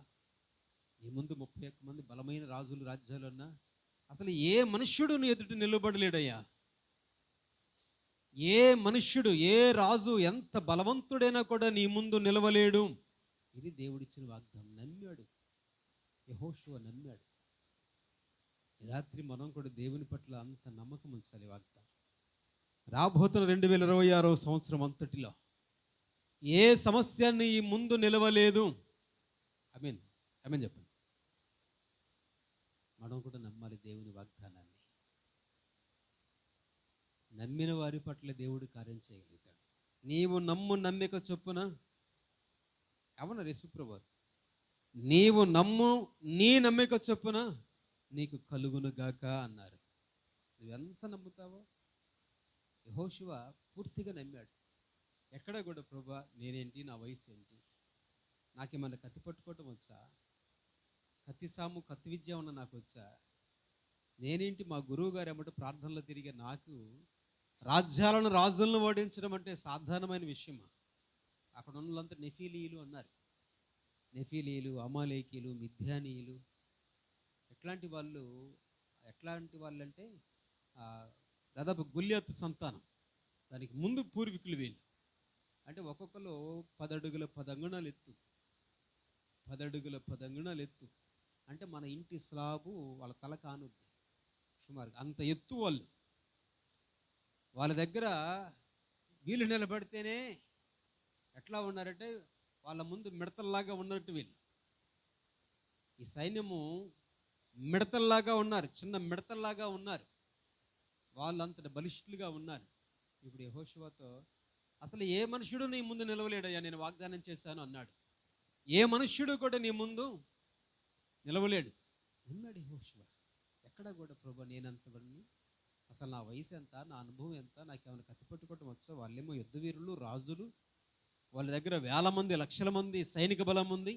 నీ ముందు 31 మంది బలమైన రాజ్యాలు అన్నా అసలు ఏ మనుష్యుడు నీ ఎదుట నిలబడలేడయ్యా. ఏ మనుష్యుడు, ఏ రాజు ఎంత బలవంతుడైనా కూడా నీ ముందు నిలవలేడు. ఇది దేవుడిచ్చిన వాగ్దానం. నమ్మాడు యెహోషువ, నమ్మాడు. ఈ రాత్రి మనం కూడా దేవుని పట్ల అంత నమ్మకం ఉంచాలి. వాగ్దానం రాబోతున్న 2026వ సంవత్సరం అంతటిలో ఏ సమస్య నీ ముందు నిలవలేదు. ఆమేన్ చెప్పండి. మనం కూడా నమ్మాలి దేవుని వాగ్దానాన్ని. నమ్మిన వారి పట్ల దేవుడు కార్యం చేయగలుగుతాడు. నీవు నమ్మిక చొప్పున అవును యేసుప్రభు, నీవు నీ నమ్మిక చొప్పున నీకు కలుగును గాక అన్నారు. నువ్వెంత నమ్ముతావో. యెహోషువ పూర్తిగా నమ్మాడు. ఎక్కడ కూడా ప్రభా నేనేంటి, నా వయసు ఏంటి, నాకేమన్నా కత్తి పట్టుకోవటం వచ్చా, కత్తి విద్య ఉన్న నాకు వచ్చా, నేనేంటి మా గురువు గారు ఏమంటే ప్రార్థనలో తిరిగే నాకు రాజులను ఓడించడం అంటే సాధారణమైన విషయమా? అక్కడ ఉన్న వాళ్ళంతా నెఫీలీయులు అన్నారు. నెఫీలీయులు, అమాలేకీలు, మిథ్యానీయులు, ఎట్లాంటి వాళ్ళు ఎట్లాంటి వాళ్ళంటే ఆ, దాదాపు గొల్లియాతు సంతానం, దానికి ముందు పూర్వీకులు వీళ్ళు. అంటే ఒక్కొక్కరు 10 అడుగుల 10 అంగుళాలు ఎత్తు, 10 అడుగుల 10 అంగుళాలు ఎత్తు. అంటే మన ఇంటి స్లాబు వాళ్ళ తల కానుద్ది సుమారుగా అంత ఎత్తు వాళ్ళు. వాళ్ళ దగ్గర వీళ్ళు నిలబడితేనే ఎట్లా ఉన్నారంటే వాళ్ళ ముందు మిడతల్లాగా ఉన్నట్టు వీళ్ళు. ఈ సైన్యము మిడతల్లాగా ఉన్నారు, చిన్న మిడతల్లాగా ఉన్నారు, వాళ్ళంతటి బలిష్ఠులుగా ఉన్నారు. ఇప్పుడు యెహోషువతో అసలు ఏ మనుషుడు నీ ముందు నిలవలేడయ్యా, నేను వాగ్దానం చేశాను అన్నాడు. ఏ మనుష్యుడు కూడా నీ ముందు నిలవలేడు అన్నాడు యెహోషువ. ఎక్కడ కూడా ప్రభు నేనంతవన్నీ, అసలు నా వయసు ఎంత, నా అనుభవం ఎంత, నాకేమైనా కత్తి పట్టుకోవటం వచ్చా? వాళ్ళేమో యుద్ధ వీరులు, రాజులు, వాళ్ళ దగ్గర వేల మంది, లక్షల మంది సైనిక బలం ఉంది.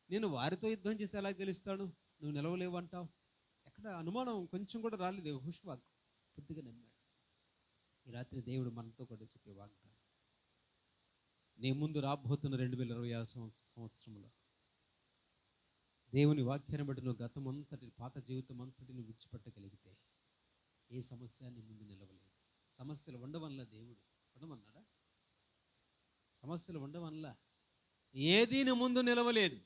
నేను వారితో యుద్ధం చేసి ఎలా గెలుస్తాను? నువ్వు నిలవలేవు అంటావు. ఎక్కడ అనుమానం కొంచెం కూడా రాలేదు యెహోషువ, కొద్దిగా నమ్మాడు. ఈ రాత్రి దేవుడు మనతో కూడా చెప్పే వాగ్దానం, నీ ముందు రాబోతున్న 2026 సంవత్సరంలో దేవుని వాక్యాన్ని బట్టి నువ్వు గతం అంతటి, పాత జీవితం అంతటిని విడిచిపెట్టగలిగితే ఏ సమస్య నీ ముందు నిలవలేదు. సమస్యలు ఉండవల్ల దేవుడు ఉండమన్నాడా? సమస్యలు ఉండవల్ల ఏదీ నీ ముందు నిలవలేదు.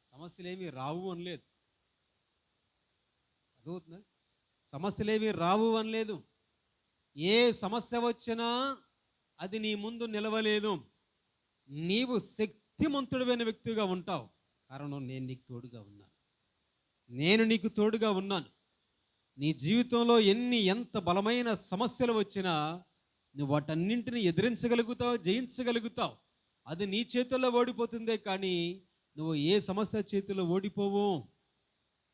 సమస్యలు ఏమీ రావు అనలేదు, అదవుతుందా? సమస్యలు ఏమీ రావు అనలేదు. ఏ సమస్య వచ్చినా అది నీ ముందు నిలవలేదు. నీవు శక్తిమంతుడైన వ్యక్తిగా ఉంటావు. కారణం నేను నీకు తోడుగా ఉన్నాను, నేను నీకు తోడుగా ఉన్నాను. నీ జీవితంలో ఎంత బలమైన సమస్యలు వచ్చినా నువ్వు వాటన్నింటిని ఎదిరించగలుగుతావు, జయించగలుగుతావు. అది నీ చేతుల్లో ఓడిపోతుందే కానీ నువ్వు ఏ సమస్య చేతుల్లో ఓడిపోవు.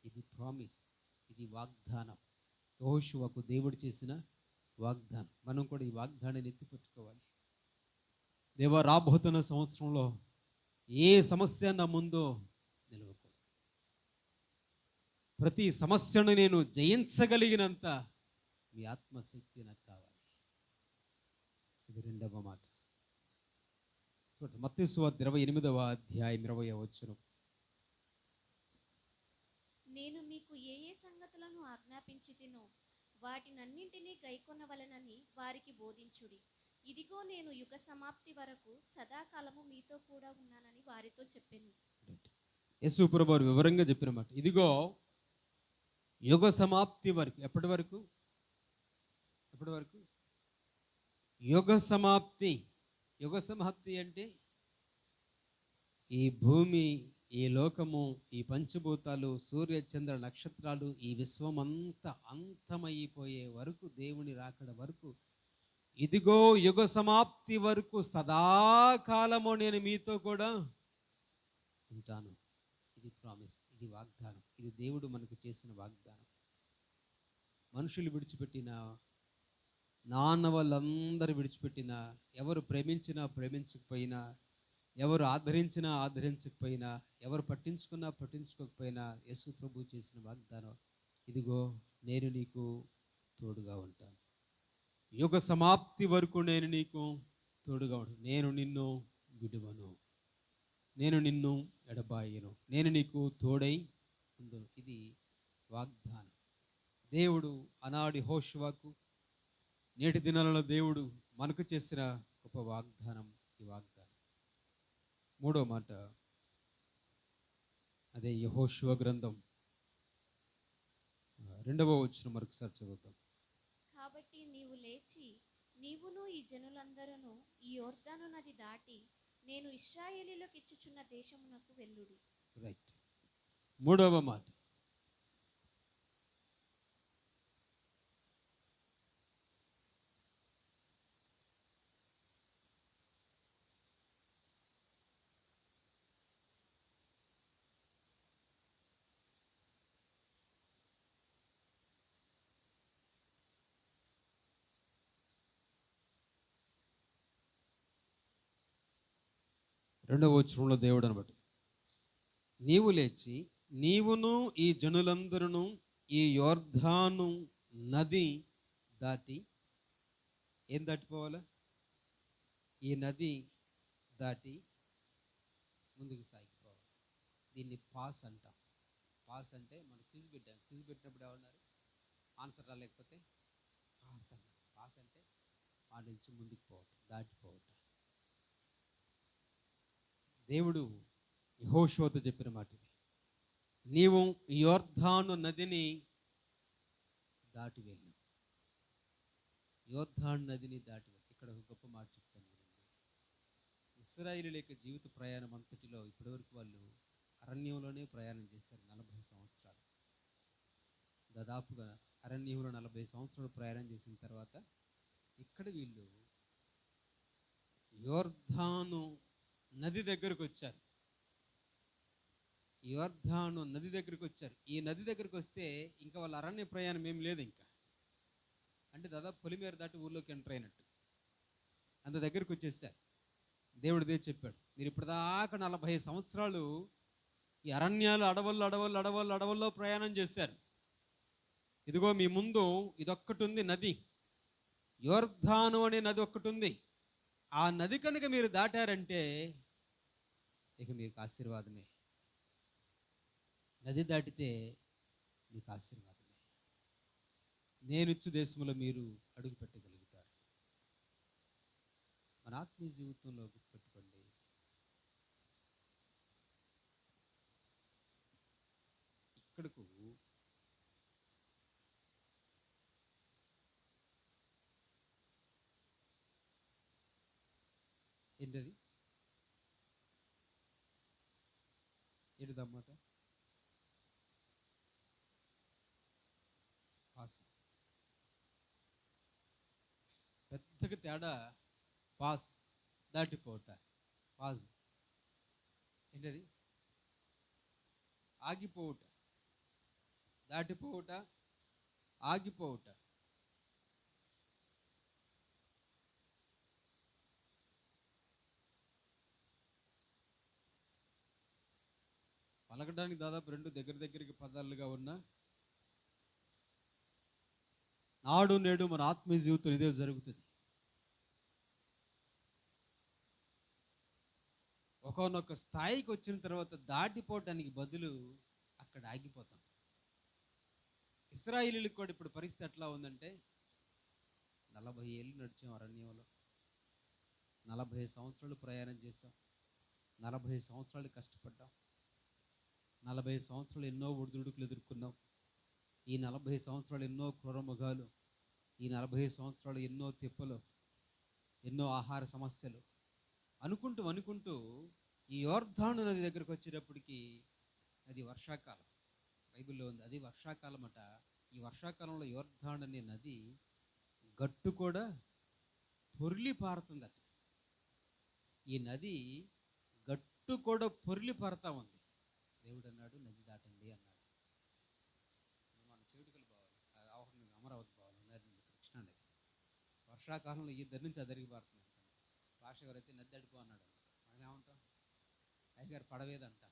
ఇది ప్రామిస్, ఇది వాగ్దానం, యెహోషువకు దేవుడు చేసిన వాగ్దానం. మనం కూడా ఈ వాగ్దానాన్ని ఎత్తిపుచ్చుకోవాలి. దేవా, రాబోతున్న సంవత్సరంలో ఏ సమస్య నా ముందో నిలవకూడదు. ప్రతి సమస్యను నేను జయించగలిగినంత మీ ఆత్మశక్తి నాకు కావాలి. ఇది రెండవ మాట. మత్తయి సువార్త 28వ అధ్యాయం 20వ వచనం. నేను మీకు ఏ ఏ సంగతులను ఆజ్ఞాపించితినో వాటినన్నింటినీ గైకొనవలెనని వారికి బోధించుడి. ఇదిగో నేను యుగ సమాప్తి వరకు సదాకాలము మీతో కూడా ఉన్నానని వారితో చెప్పాను. యేసు ప్రభువు వివరంగా చెప్పిన మాట, ఇదిగో యుగ సమాప్తి వరకు. ఎప్పటి వరకు? ఎప్పటి వరకు? యుగ సమాప్తి. యుగ సమాప్తి అంటే ఈ భూమి, ఈ లోకము, ఈ పంచభూతాలు, సూర్య చంద్ర నక్షత్రాలు, ఈ విశ్వం అంతా అంతమైపోయే వరకు, దేవుని రాకడ వరకు, ఇదిగో యుగ సమాప్తి వరకు సదాకాలము నేను మీతో కూడా ఉంటాను. ఇది ప్రామిస్, ఇది వాగ్దానం, ఇది దేవుడు మనకు చేసిన వాగ్దానం. మనుషులు విడిచిపెట్టిన, నాన్న వాళ్ళందరూ విడిచిపెట్టిన, ఎవరు ప్రేమించినా ప్రేమించకపోయినా, ఎవరు ఆదరించినా ఆదరించకపోయినా, ఎవరు పట్టించుకున్నా పట్టించుకోకపోయినా, యేసు ప్రభు చేసిన వాగ్దానం, ఇదిగో నేను నీకు తోడుగా ఉంటాను. యుగ సమాప్తి వరకు నేను నీకు తోడుగా ఉంటాను. నేను నిన్ను విడువను, నేను నిన్ను ఎడబాయను, నేను నీకు తోడై ఉందును. ఇది వాగ్దానం. దేవుడు ఆనాడు యెహోషువకు, నేటి దినాలలో దేవుడు మనకు చేసిన గొప్ప వాగ్దానం ఈ వాగ్దానం. మూడో మాట, అదే యెహోషువ గ్రంథం 2వ వచనం మరొకసారి చదువుతాం. కాబట్టి నీవు లేచి, నీవును ఈ జనులందరూ ఈ యొర్దాను నది దాటి నేను ఇశ్రాయేలీయులకు ఇచ్చుచున్న దేశమునకు వెళ్ళుడి. రైట్. మూడవ మాట, రెండవ వచనంలో దేవుడు అనబట్టి, నీవు లేచి నీవును ఈ జనులందరూ ఈ యొర్దాను నది దాటి, ఏం దాటిపోవాలా? ఈ నది దాటి ముందుకు సాగిపోవాలి. దీన్ని పాస్ అంటాం. పాస్ అంటే మనం క్విజ్ పెట్టాం. క్విజ్ పెట్టినప్పుడు ఏమన్నారు? ఆన్సర్ రాలేకపోతే పాస్ అన్నారు. పాస్ అంటే ఆ నుంచి ముందుకు పోవటం, దాటిపోవటం. దేవుడు యెహోషువతో చెప్పిన మాట ఇది. నీవు యొర్దాను నదిని దాటి వెళ్ళు. యొర్దాను నదిని దాటి వెళ్ళు. ఇక్కడ ఒక గొప్ప మాట చెప్తాను వినండి. ఇశ్రాయేలీయుల యొక్క జీవిత ప్రయాణం అంతటిలో ఇప్పటివరకు వాళ్ళు అరణ్యంలోనే ప్రయాణం చేశారు 40 సంవత్సరాలు. దాదాపుగా అరణ్యంలో 40 సంవత్సరాలు ప్రయాణం చేసిన తర్వాత ఇక్కడ వీళ్ళు యొర్దాను నది దగ్గరకు వచ్చారు. యొర్దాను నది దగ్గరికి వచ్చారు. ఈ నది దగ్గరికి వస్తే ఇంకా వాళ్ళ అరణ్య ప్రయాణం ఏం లేదు. ఇంకా అంటే దాదాపు పొలిమేర దాటి ఊళ్ళోకి ఎంటర్ అయినట్టు అంత దగ్గరికి వచ్చేసారు. దేవుడు ఇదే చెప్పాడు, మీరు ఇప్పటిదాకా 40 సంవత్సరాలు ఈ అరణ్యాలు, అడవుల్లో ప్రయాణం చేశారు. ఇదిగో మీ ముందు ఇదొక్కటి ఉంది, నది యొర్దాను అనే నది ఒక్కటి ఉంది. ఆ నది కనుక మీరు దాటారంటే ఇక మీకు ఆశీర్వాదమే. నది దాటితే మీకు ఆశీర్వాదమే. నేనిచ్చు దేశంలో మీరు అడుగు పెట్టగలుగుతారు. మన ఆత్మీయ జీవితంలో గుర్తుపెట్టుకోండి, ఇక్కడకు ఏంటది ఏంటిదన్నమాట పాస్. పెద్దగా తేడా పాస్, దాటిపోవట. పాజ్ ఏంటది? ఆగిపోవుట, దాటిపోవుట, ఆగిపోవుట. పలకడానికి దాదాపు రెండు దగ్గరికి పదాలుగా ఉన్న నాడు నేడు మన ఆత్మీయ జీవితం ఇదే జరుగుతుంది. ఒకనొక స్థాయికి వచ్చిన తర్వాత దాటిపోవటానికి బదులు అక్కడ ఆగిపోతాం. ఇశ్రాయేలీయులకు కూడా ఇప్పుడు పరిస్థితి ఎట్లా ఉందంటే 40 ఏళ్ళు నడిచాం అరణ్యంలో, 40 సంవత్సరాలు ప్రయాణం చేసాం, 40 సంవత్సరాలు కష్టపడ్డాం, 40 సంవత్సరాలు ఎన్నో ఒడిదుడుకులు ఎదుర్కొన్నాం. ఈ 40 సంవత్సరాలు ఎన్నో క్రూరమృగాలు, ఈ 40 సంవత్సరాలు ఎన్నో తిప్పలు, ఎన్నో ఆహార సమస్యలు అనుకుంటూ ఈ యొర్దాను నది దగ్గరకు వచ్చేటప్పటికి అది వర్షాకాలం. బైబిల్లో ఉంది అది వర్షాకాలం అట. ఈ వర్షాకాలంలో యొర్దాను అనే నది గట్టు కూడా పొర్లి పారుతుందట. ఈ నది గట్టు కూడా పొర్లి పారుతా ఉంది. దేవుడు అన్నాడు నది దాటండి అన్నాడు. మన చేడుకలు బావాలి, అమరావతి బావాలి, కృష్ణా నది వర్షాకాలంలో ఈ దగ్గర నుంచి అదరికి పారుతుంది. భాష గారు వచ్చి నది దాటిపో అన్నాడు. మనం ఏమంటాం? అయ్యగారు పడవేదంట.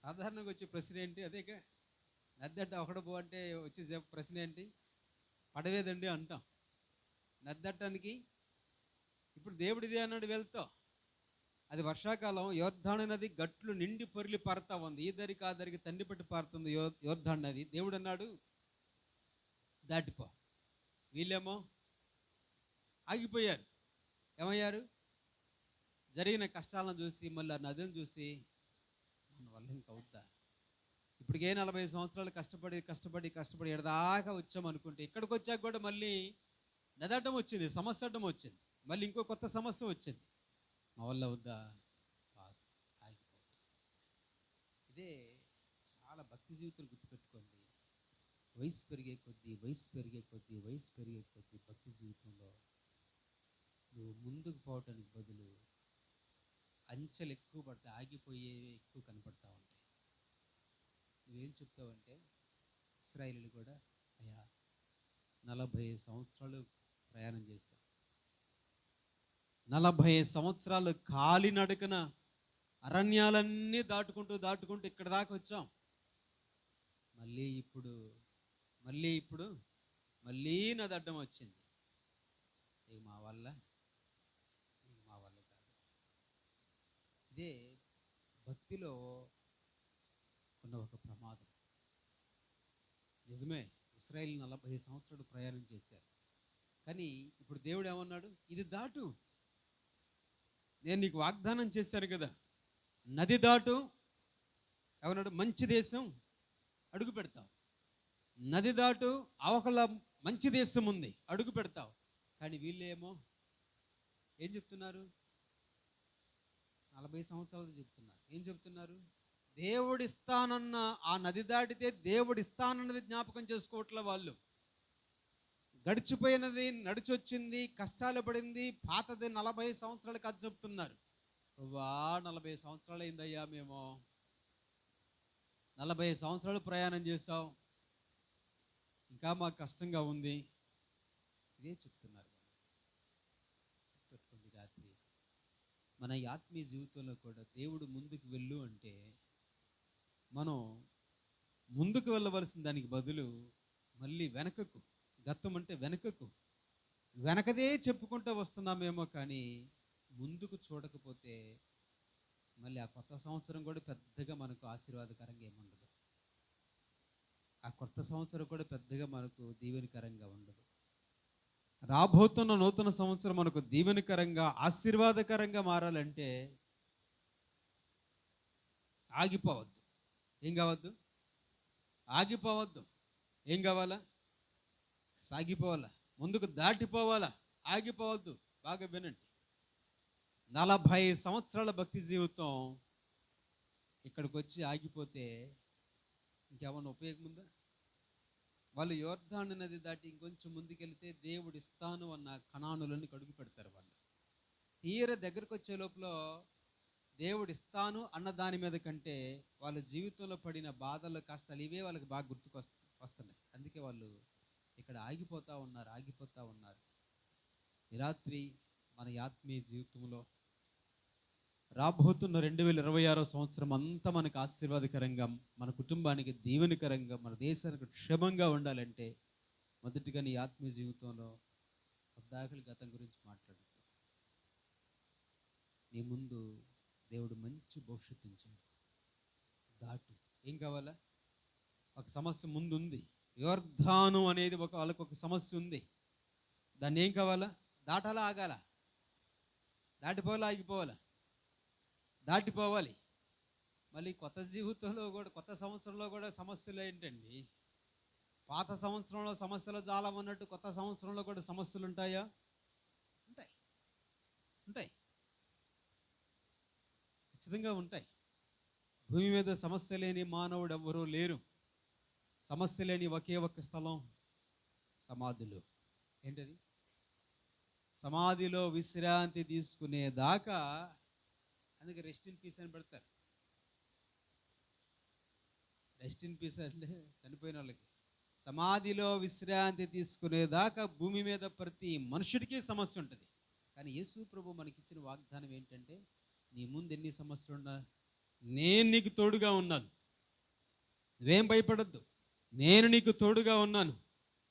సాధారణంగా వచ్చే ప్రశ్న ఏంటి? అదేక నది దట్ట ఒకడ పో అంటే వచ్చే ప్రశ్న ఏంటి? పడవేదండి అంటాం. నది దట్టడానికి ఇప్పుడు దేవుడిదే అన్నాడు వెళ్తావు. అది వర్షాకాలం, యొర్దాను నది గట్లు నిండి పొరిలి పారుతా ఉంది. ఈ దరికి ఆ దరికి తండ్రి పెట్టి పారుతుంది యొర్దాను నది. దేవుడు అన్నాడు దాటిపో. వీళ్ళేమో ఆగిపోయారు. ఏమయ్యారు? జరిగిన కష్టాలను చూసి, మళ్ళీ ఆ నదిని చూసి మన వల్ల ఇంకా అవుద్దా, ఇప్పటికే 40 సంవత్సరాలు కష్టపడి ఎడదాకా వచ్చామనుకుంటే ఇక్కడికి వచ్చాక కూడా మళ్ళీ నదటం వచ్చింది, సమస్య అడ్డం వచ్చింది, మళ్ళీ ఇంకో కొత్త సమస్య వచ్చింది. మా వల్ల అవుద్దా? పాస్, ఆగిపోతుంది. ఇదే చాలా భక్తి జీవితాలు గుర్తుపెట్టుకోండి. వయసు పెరిగే కొద్దీ భక్తి జీవితంలో నువ్వు ముందుకు పోవటానికి బదులు అంచెలు ఎక్కువ పడతాయి, ఆగిపోయేవి ఎక్కువ కనపడతా ఉంటాయి. నువ్వేం చెప్తావంటే ఇశ్రాయేలీయులు కూడా అయ్యా 40 సంవత్సరాలు ప్రయాణం చేశాం, 40 సంవత్సరాలు కాలినడకన అరణ్యాలన్నీ దాటుకుంటూ ఇక్కడ దాకా వచ్చాం. మళ్ళీ ఇప్పుడు నది అడ్డం వచ్చింది. ఇది మా వల్ల కాదు. ఇదే భక్తిలో ఉన్న ఒక ప్రమాదం. నిజమే, ఇశ్రాయేల్ 40 సంవత్సరాలు ప్రయాణం చేశారు. కానీ ఇప్పుడు దేవుడు ఏమన్నాడు? ఇది దాటు, నేను నీకు వాగ్దానం చేశాను కదా, నది దాటు. ఏమన్నాడు? మంచి దేశం అడుగు పెడతావు. నది దాటు, అవకల మంచి దేశం ఉంది, అడుగు పెడతావు. కానీ వీళ్ళేమో ఏం చెప్తున్నారు? 40 సంవత్సరాలు చెప్తున్నారు. ఏం చెప్తున్నారు? దేవుడు ఇస్తానన్న ఆ నది దాటితే దేవుడు ఇస్తానన్నది జ్ఞాపకం చేసుకోవట్లే వాళ్ళు. గడిచిపోయినది, నడిచొచ్చింది, కష్టాలు పడింది, పాతది 40 సంవత్సరాలు కథ చెప్తున్నారు. వా 40 సంవత్సరాలు అయిందయ్యా, మేము 40 సంవత్సరాలు ప్రయాణం చేసాం, ఇంకా మాకు కష్టంగా ఉంది. ఇదే చెప్తున్నారు. పెట్టుకోండి, రాత్రి మన ఆత్మీయ జీవితంలో కూడా దేవుడు ముందుకు వెళ్ళు అంటే మనం ముందుకు వెళ్ళవలసిన దానికి బదులు మళ్ళీ వెనకకు, గతం అంటే వెనకదే చెప్పుకుంటూ వస్తున్నామేమో, కానీ ముందుకు చూడకపోతే మళ్ళీ ఆ కొత్త సంవత్సరం కూడా పెద్దగా మనకు ఆశీర్వాదకరంగా ఏముండదు. ఆ కొత్త సంవత్సరం కూడా పెద్దగా మనకు దీవెనకరంగా ఉండదు. రాబోతున్న నూతన సంవత్సరం మనకు దీవెనకరంగా, ఆశీర్వాదకరంగా మారాలంటే ఆగిపోవద్దు. ఏం కావద్దు? ఆగిపోవద్దు. ఏం కావాలా? సాగిపోవాలా, ముందుకు దాటిపోవాలా, ఆగిపోవద్దు. బాగా వినండి, 40 సంవత్సరాల భక్తి జీవితం ఇక్కడికి వచ్చి ఆగిపోతే ఇంకేమన్నా ఉపయోగం ఉందా? వాళ్ళు యోర్దాను నది దాటి ఇంకొంచెం ముందుకెళ్తే దేవుడు ఇస్తాను అన్న కనానులను అడుగు పెడతారు. వాళ్ళు తీర దగ్గరకు వచ్చే లోపల దేవుడు ఇస్తాను అన్న దాని మీద కంటే వాళ్ళ జీవితంలో పడిన బాధలు, కష్టాలు ఇవే వాళ్ళకి బాగా వస్తున్నాయి. అందుకే వాళ్ళు ఇక్కడ ఆగిపోతూ ఉన్నారు. ఈ రాత్రి మన ఆత్మీయ జీవితంలో రాబోతున్న 2026 సంవత్సరం అంతా మనకు ఆశీర్వాదకరంగా, మన కుటుంబానికి దీవెనకరంగా, మన దేశానికి క్షేమంగా ఉండాలంటే మొదటిగా నీ ఆత్మీయ జీవితంలో వద్దాకలి గతం గురించి మాట్లాడు. నీ ముందు దేవుడు మంచి భవిష్యత్తు ఉంచాడు. దాటు. ఏం కావాలా? ఒక సమస్య ముందు ఉంది. యోర్దాను అనేది వాళ్ళకు ఒక సమస్య ఉంది. దాన్ని ఏం కావాలా? దాటాలా, ఆగాల? దాటిపోవాలా, ఆగిపోవాలా? దాటిపోవాలి. మళ్ళీ కొత్త జీవితంలో కూడా, కొత్త సంవత్సరంలో కూడా సమస్యలు ఏంటండి? పాత సంవత్సరంలో సమస్యలు చాలా ఉన్నట్టు కొత్త సంవత్సరంలో కూడా సమస్యలు ఉంటాయా? ఉంటాయి, ఖచ్చితంగా ఉంటాయి. భూమి మీద సమస్య లేని మానవుడు ఎవ్వరూ లేరు. సమస్య లేని ఒకే ఒక్క స్థలం సమాధులు. ఏంటది? సమాధిలో విశ్రాంతి తీసుకునేదాకా, అందుకే రెస్ట్ ఇన్ పీస్ అని పెడతారు. రెస్ట్ ఇన్ పీస్ అంటే చనిపోయిన వాళ్ళకి. సమాధిలో విశ్రాంతి తీసుకునేదాకా భూమి మీద ప్రతి మనుషుడికి సమస్య ఉంటుంది. కానీ యేసు ప్రభు మనకిచ్చిన వాగ్దానం ఏంటంటే, నీ ముందు ఎన్ని సమస్యలు ఉన్నా నేను నీకు తోడుగా ఉన్నాను, నువ్వేం భయపడద్దు, నేను నీకు తోడుగా ఉన్నాను.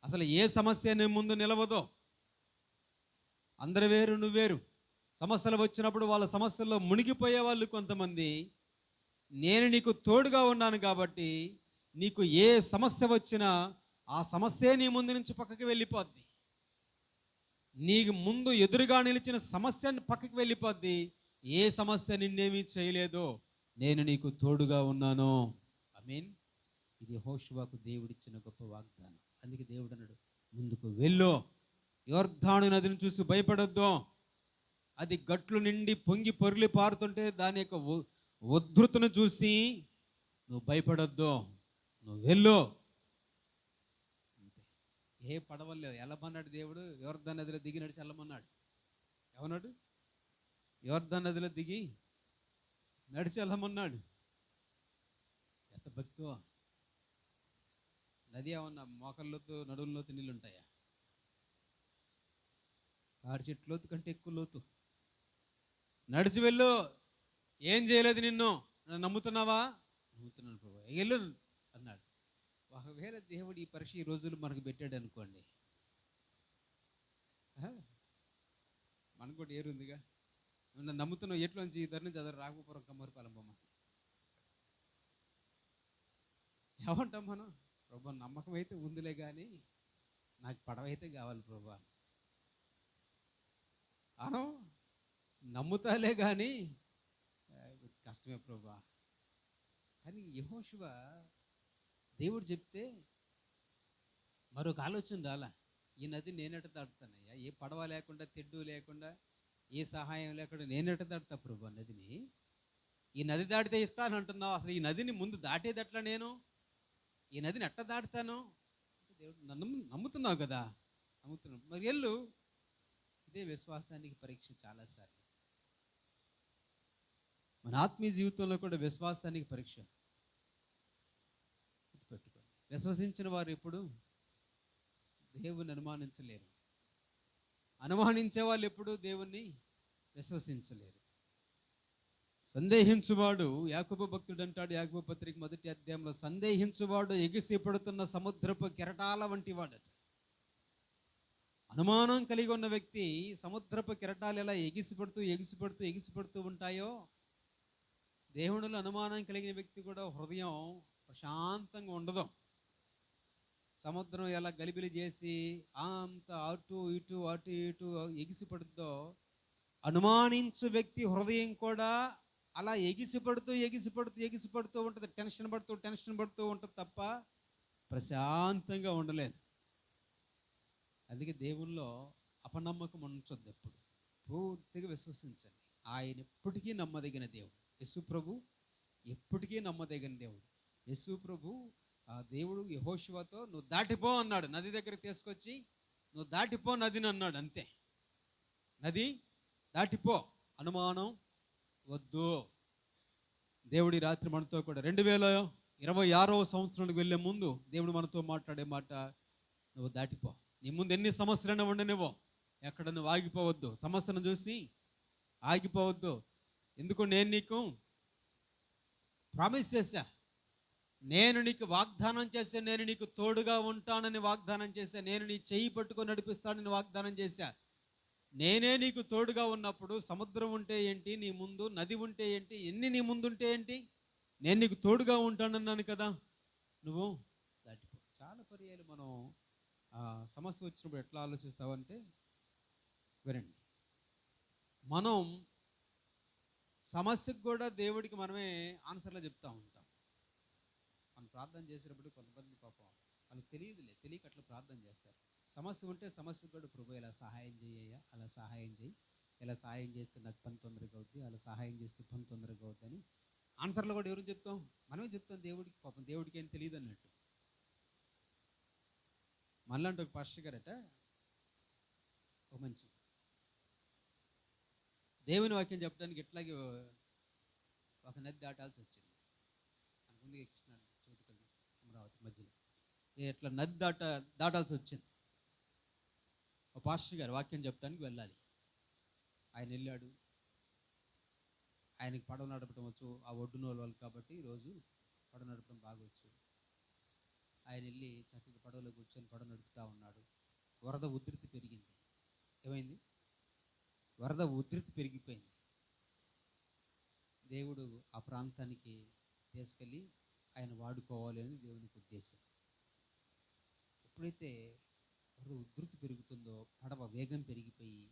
అసలు ఏ సమస్య నీ ముందు నిలవదో. అందరు వేరు, నువ్వు వేరు. సమస్యలు వచ్చినప్పుడు వాళ్ళ సమస్యల్లో మునిగిపోయే వాళ్ళు కొంతమంది. నేను నీకు తోడుగా ఉన్నాను కాబట్టి నీకు ఏ సమస్య వచ్చినా ఆ సమస్యే నీ ముందు నుంచి పక్కకి వెళ్ళిపోద్ది. నీకు ముందు ఎదురుగా నిలిచిన సమస్య పక్కకి వెళ్ళిపోద్ది. ఏ సమస్య నిన్నేమీ చేయలేదో, నేను నీకు తోడుగా ఉన్నాను. ఆమేన్. ఇది యెహోషువకు దేవుడిచ్చిన గొప్ప వాగ్దానం. అందుకే దేవుడు అన్నాడు, ముందుకు వెళ్ళు, యోర్దాను నదిని చూసి భయపడొద్దు. అది గట్లు నిండి పొంగి పొర్లి పారుతుంటే దాని యొక్క ఉద్ధృతను చూసి నువ్వు భయపడొద్దు, నువ్వు వెళ్ళు. అంతే. ఏ పడవల్లో వెళ్ళమన్నాడు దేవుడు? యోర్దాను నదిలో దిగి నడిచి వెళ్ళమన్నాడు. ఏమన్నాడు? యోర్దాను నదిలో దిగి నడిచి వెళ్ళమన్నాడు. ఎంత భక్తో! నది ఏమన్నా మోకాళ్ళలోతు, నడువుల్లోతు నీళ్ళు ఉంటాయా? తాడి చెట్టు లోతు కంటే ఎక్కువ లోతు. నడిచి వెళ్ళు, ఏం చేయలేదు నిన్ను, నన్ను నమ్ముతున్నావా? నమ్ముతున్నాను ప్రభు, వెళ్ళు అన్నాడు. ఒకవేళ దేవుడు ఈ పరీక్ష ఈ రోజులు మనకు పెట్టాడు అనుకోండి, మనకు కూడా ఏరుందిగా. నన్ను నమ్ముతున్నావు, ఎట్లోంచి ఇద్దరి నుంచి అదరు రాఘపురం కమ్మరిపాలెం బొమ్మ ఏమంటాం మనం? ప్రభా నమ్మకం అయితే ఉందిలే కానీ నాకు పడవ అయితే కావాలి ప్రభా అను నమ్ముతాలే కానీ కష్టమే ప్రభా. కానీ యెహోషువ దేవుడు చెప్తే మరొక ఆలోచన రాలా, ఈ నది నేనెట దాటుతానయ్యా, ఏ పడవ లేకుండా తెడ్డు లేకుండా ఏ సహాయం లేకుండా నేనెట దాటుతా ప్రభా నదిని, ఈ నది దాటితే ఇస్తాను అంటున్నావు, అసలు ఈ నదిని ముందు దాటేదట్లా, నేను ఈ నదిని ఎట్ట దాటుతాను? దేవుడు నన్ను నమ్ముతున్నావు కదా, నమ్ముతున్నావు మరి వెళ్ళు. ఇదే విశ్వాసానికి పరీక్ష చాలాసార్లు. మన ఆత్మీయ జీవితంలో కూడా విశ్వాసానికి పరీక్ష. గుర్తుపెట్టుకోండి, విశ్వసించిన వారు ఎప్పుడు దేవుని అనుమానించలేరు, అనుమానించే వాళ్ళు ఎప్పుడు దేవుణ్ణి విశ్వసించలేరు. సందేహించువాడు, యాకోబు భక్తుడు అంటాడు యాకోబు పత్రిక 1వ అధ్యాయంలో, సందేహించువాడు ఎగిసి పడుతున్న సముద్రపు కెరటాల వంటి వాడట. అనుమానం కలిగి ఉన్న వ్యక్తి సముద్రపు కెరటాలు ఎలా ఎగిసిపడుతూ ఉంటాయో, దేవునిలో అనుమానం కలిగిన వ్యక్తి కూడా హృదయం ప్రశాంతంగా ఉండదు. సముద్రం ఎలా గలిబిలి చేసి అంత అటు ఇటు ఎగిసిపడుతుందో, అనుమానించు వ్యక్తి హృదయం కూడా అలా ఎగిసిపడుతూ ఉంటుంది. టెన్షన్ పడుతూ ఉంటుంది తప్ప ప్రశాంతంగా ఉండలేదు. అందుకే దేవుల్లో అపనమ్మకం ఉంచొద్దు, ఎప్పుడు పూర్తిగా విశ్వసించండి. ఆయన ఎప్పటికీ నమ్మదగిన దేవుడు. యేసు ప్రభు ఎప్పటికీ నమ్మదగిన దేవుడు. యేసు ప్రభు ఆ దేవుడు యెహోషువతో నువ్వు దాటిపో అన్నాడు, నది దగ్గరికి తీసుకొచ్చి నువ్వు దాటిపో నదిని అన్నాడు. అంతే, నది దాటిపో, అనుమానం వద్దు. దేవుడి రాత్రి మనతో కూడా 2026వ సంవత్సరానికి వెళ్ళే ముందు దేవుడు మనతో మాట్లాడే మాట, నువ్వు దాటిపో. నీ ముందు ఎన్ని సమస్యలను ఉండనివ్వు, ఎక్కడ నువ్వు ఆగిపోవద్దు, సమస్యను చూసి ఆగిపోవద్దు. ఎందుకు, నేను నీకు ప్రామిస్ చేశా, నేను నీకు వాగ్దానం చేశా, నేను నీకు తోడుగా ఉంటానని వాగ్దానం చేశా, నేను నీ చెయ్యి పట్టుకొని నడిపిస్తానని వాగ్దానం చేశా. నేనే నీకు తోడుగా ఉన్నప్పుడు సముద్రం ఉంటే ఏంటి నీ ముందు, నది ఉంటే ఏంటి, ఎన్ని నీ ముందు ఉంటే ఏంటి, నేను నీకు తోడుగా ఉంటానన్నాను కదా, నువ్వు దాటిపో. చాలా పర్యాలు మనం సమస్య వచ్చినప్పుడు ఎట్లా ఆలోచిస్తావంటే, వినండి, మనం సమస్యకు కూడా దేవుడికి మనమే ఆన్సర్లో చెప్తా ఉంటాం. మనం ప్రార్థన చేసేటప్పుడు కొంతమంది పాపం వాళ్ళకి తెలియక అట్లా ప్రార్థన చేస్తారు. సమస్య ఉంటే సమస్యకు కూడా ప్రభు ఇలా సహాయం చేయ్యా, అలా సహాయం చేయి, ఇలా సహాయం చేస్తే నాకు పని తొందరగా అవుద్ది, అలా సహాయం చేస్తే పని తొందరగా అవుద్ది అని ఆన్సర్లో కూడా ఎవరు చెప్తాం? మనమే చెప్తాం దేవుడికి. పాపం దేవుడికి ఏం తెలియదు అన్నట్టు. మళ్ళంటే ఒక పాస్టర్ గారట, ఒక మంచి దేవుని వాక్యం చెప్పడానికి ఎట్లాగే ఒక నది దాటాల్సి వచ్చింది. అనుకుంది కృష్ణ చోటుకల్లి అమరావతి మధ్యలో ఎట్లా నది దాటాల్సి వచ్చింది. ఒక పాస్టర్ గారు వాక్యం చెప్పడానికి వెళ్ళాలి. ఆయన వెళ్ళాడు, ఆయనకి పడవ నడపడం వచ్చు, ఆ ఒడ్డున వాళ్ళు కాబట్టి ఈరోజు పడవ నడపడం బాగా వచ్చు. ఆయన వెళ్ళి చక్కగా పడవలో కూర్చొని పడవ నడుపుతూ ఉన్నాడు. వరద ఉధృతి పెరిగింది. ఏమైంది? వరద ఉధృతి పెరిగిపోయింది. దేవుడు ఆ ప్రాంతానికి తీసుకెళ్ళి ఆయన వాడుకోవాలి అని దేవునికి ఉద్దేశం. ఎప్పుడైతే వరద ఉధృతి పెరుగుతుందో పడవ వేగం పెరిగిపోయి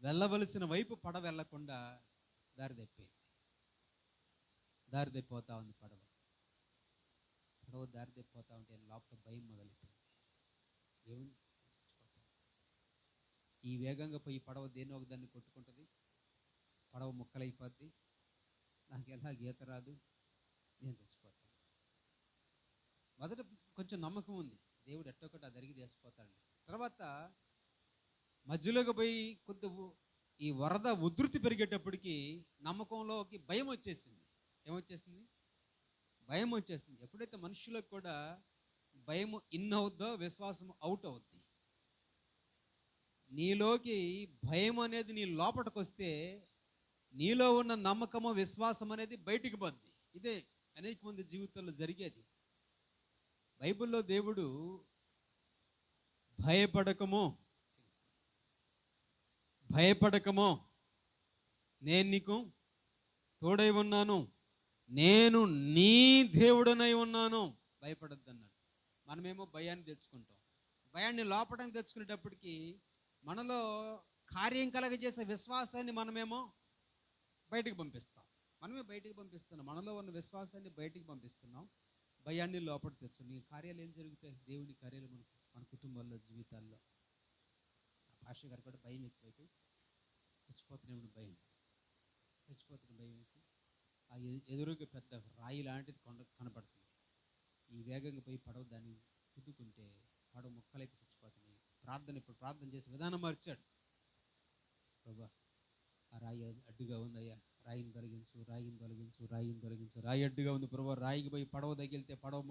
వెళ్ళవలసిన వైపు పడవ వెళ్లకుండా దారి తప్పిపోతా ఉంది. పడవ దారి తప్పిపోతా ఉంటే లోపల భయం మొదలైపోయింది. దేవుని ఈ వేగంగా పోయి పడవ దేని ఒక దాన్ని కొట్టుకుంటుంది, పడవ ముక్కలైపోద్ది, నాకు ఎలా గీత రాదు, నేను చచ్చిపోతాను. మొదట కొంచెం నమ్మకం ఉంది, దేవుడు ఎట్టొకటి ఆ జరిగి చేసిపోతాడు. తర్వాత మధ్యలోకి పోయి కొద్ది ఈ వరద ఉధృతి పెరిగేటప్పటికి నమ్మకంలోకి భయం వచ్చేసింది. ఏమొచ్చేసింది? భయం వచ్చేసింది. ఎప్పుడైతే మనుషులకు కూడా భయం ఇన్ అవుద్దో విశ్వాసం అవుట్ అవుద్ది. నీలోకి భయం అనేది నీ లోపలికి వస్తే నీలో ఉన్న నమ్మకము విశ్వాసం అనేది బయటికి పోద్ది. ఇదే అనేక మంది జీవితంలో జరిగేది. బైబిల్లో దేవుడు భయపడకము, నేను నీకు తోడై ఉన్నాను, నేను నీ దేవుడనై ఉన్నాను, భయపడొద్దు అన్నాడు. మనమేమో భయాన్ని తెచ్చుకుంటాం. భయాన్ని లోపటానికి తెచ్చుకునేటప్పటికి మనలో కార్యం కలగజేసే విశ్వాసాన్ని మనమేమో బయటికి పంపిస్తాం. మనమే బయటికి పంపిస్తున్నాం. మనలో ఉన్న విశ్వాసాన్ని బయటికి పంపిస్తున్నాం, భయాన్ని లోపల తెచ్చుకుని కార్యాలు ఏం జరుగుతాయి? దేవుని కార్యాలు మన కుటుంబాల్లో, జీవితాల్లో. పాస్టర్ గారు కూడా భయం ఎక్కువైపోయి చచ్చిపోతున్న భయం వేసి ఆ ఎదురుగా పెద్ద రాయి లాంటిది కనపడుతుంది. ఈ వేగంగా పోయి పడవ దాన్ని కుదుకుంటే పడవ ముక్కలైతే చచ్చిపోతున్నాయి. ఇప్పుడు ప్రార్థన చేసే విధానం మార్చాడు. ప్రభా, ఆ రాయి అడ్డుగా ఉందయ్యా, రాయిని తొలగించు, రాయిని తొలగించు, రాయిని తొలగించు. రాయి అడ్డుగా ఉంది ప్రభా, రాయికి పోయి పడవ తగిలితే పడవ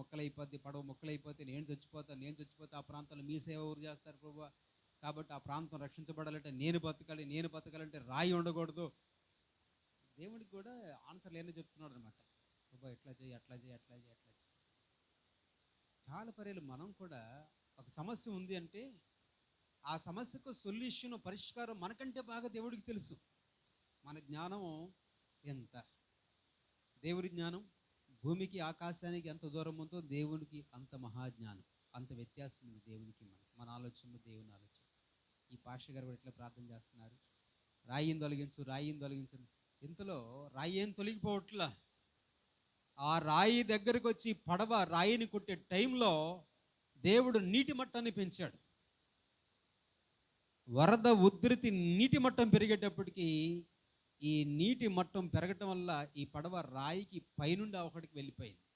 మొక్కలైపోతే నేను చచ్చిపోతా. ఆ ప్రాంతంలో మీ సేవ ఎవరు చేస్తారు ప్రభా? కాబట్టి ఆ ప్రాంతం రక్షించబడాలంటే నేను బతకాలంటే రాయి ఉండకూడదు. దేవుడికి కూడా ఆన్సర్ లేని చెప్తున్నాడు అనమాట. ప్రభా, ఎట్లా చేయి, అట్లా చేయి. చాలా పర్యాలు మనం కూడా ఒక సమస్య ఉంది అంటే ఆ సమస్యకు సొల్యూషన్, పరిష్కారం మనకంటే బాగా దేవుడికి తెలుసు. మన జ్ఞానం ఎంత, దేవుడి జ్ఞానం భూమికి ఆకాశానికి ఎంత దూరం ఉందో దేవునికి అంత మహాజ్ఞానం, అంత వ్యత్యాసం ఉంది దేవునికి మన ఆలోచనలు, దేవుని ఆలోచన. ఈ పాస్టర్ గారు కూడా ఇట్లా ప్రార్థన చేస్తున్నారు, రాయిని తొలగించు. ఇంతలో రాయి ఏం తొలగిపోవట్లా. ఆ రాయి దగ్గరకు వచ్చి పడవ రాయిని కొట్టే టైంలో దేవుడు నీటి మట్టాన్ని పెంచాడు. వరద ఉధృతి నీటి మట్టం పెరిగేటప్పటికి ఈ నీటి మట్టం పెరగటం వల్ల ఈ పడవ రాయికి పైనుండి ఒకటికి వెళ్ళిపోయింది.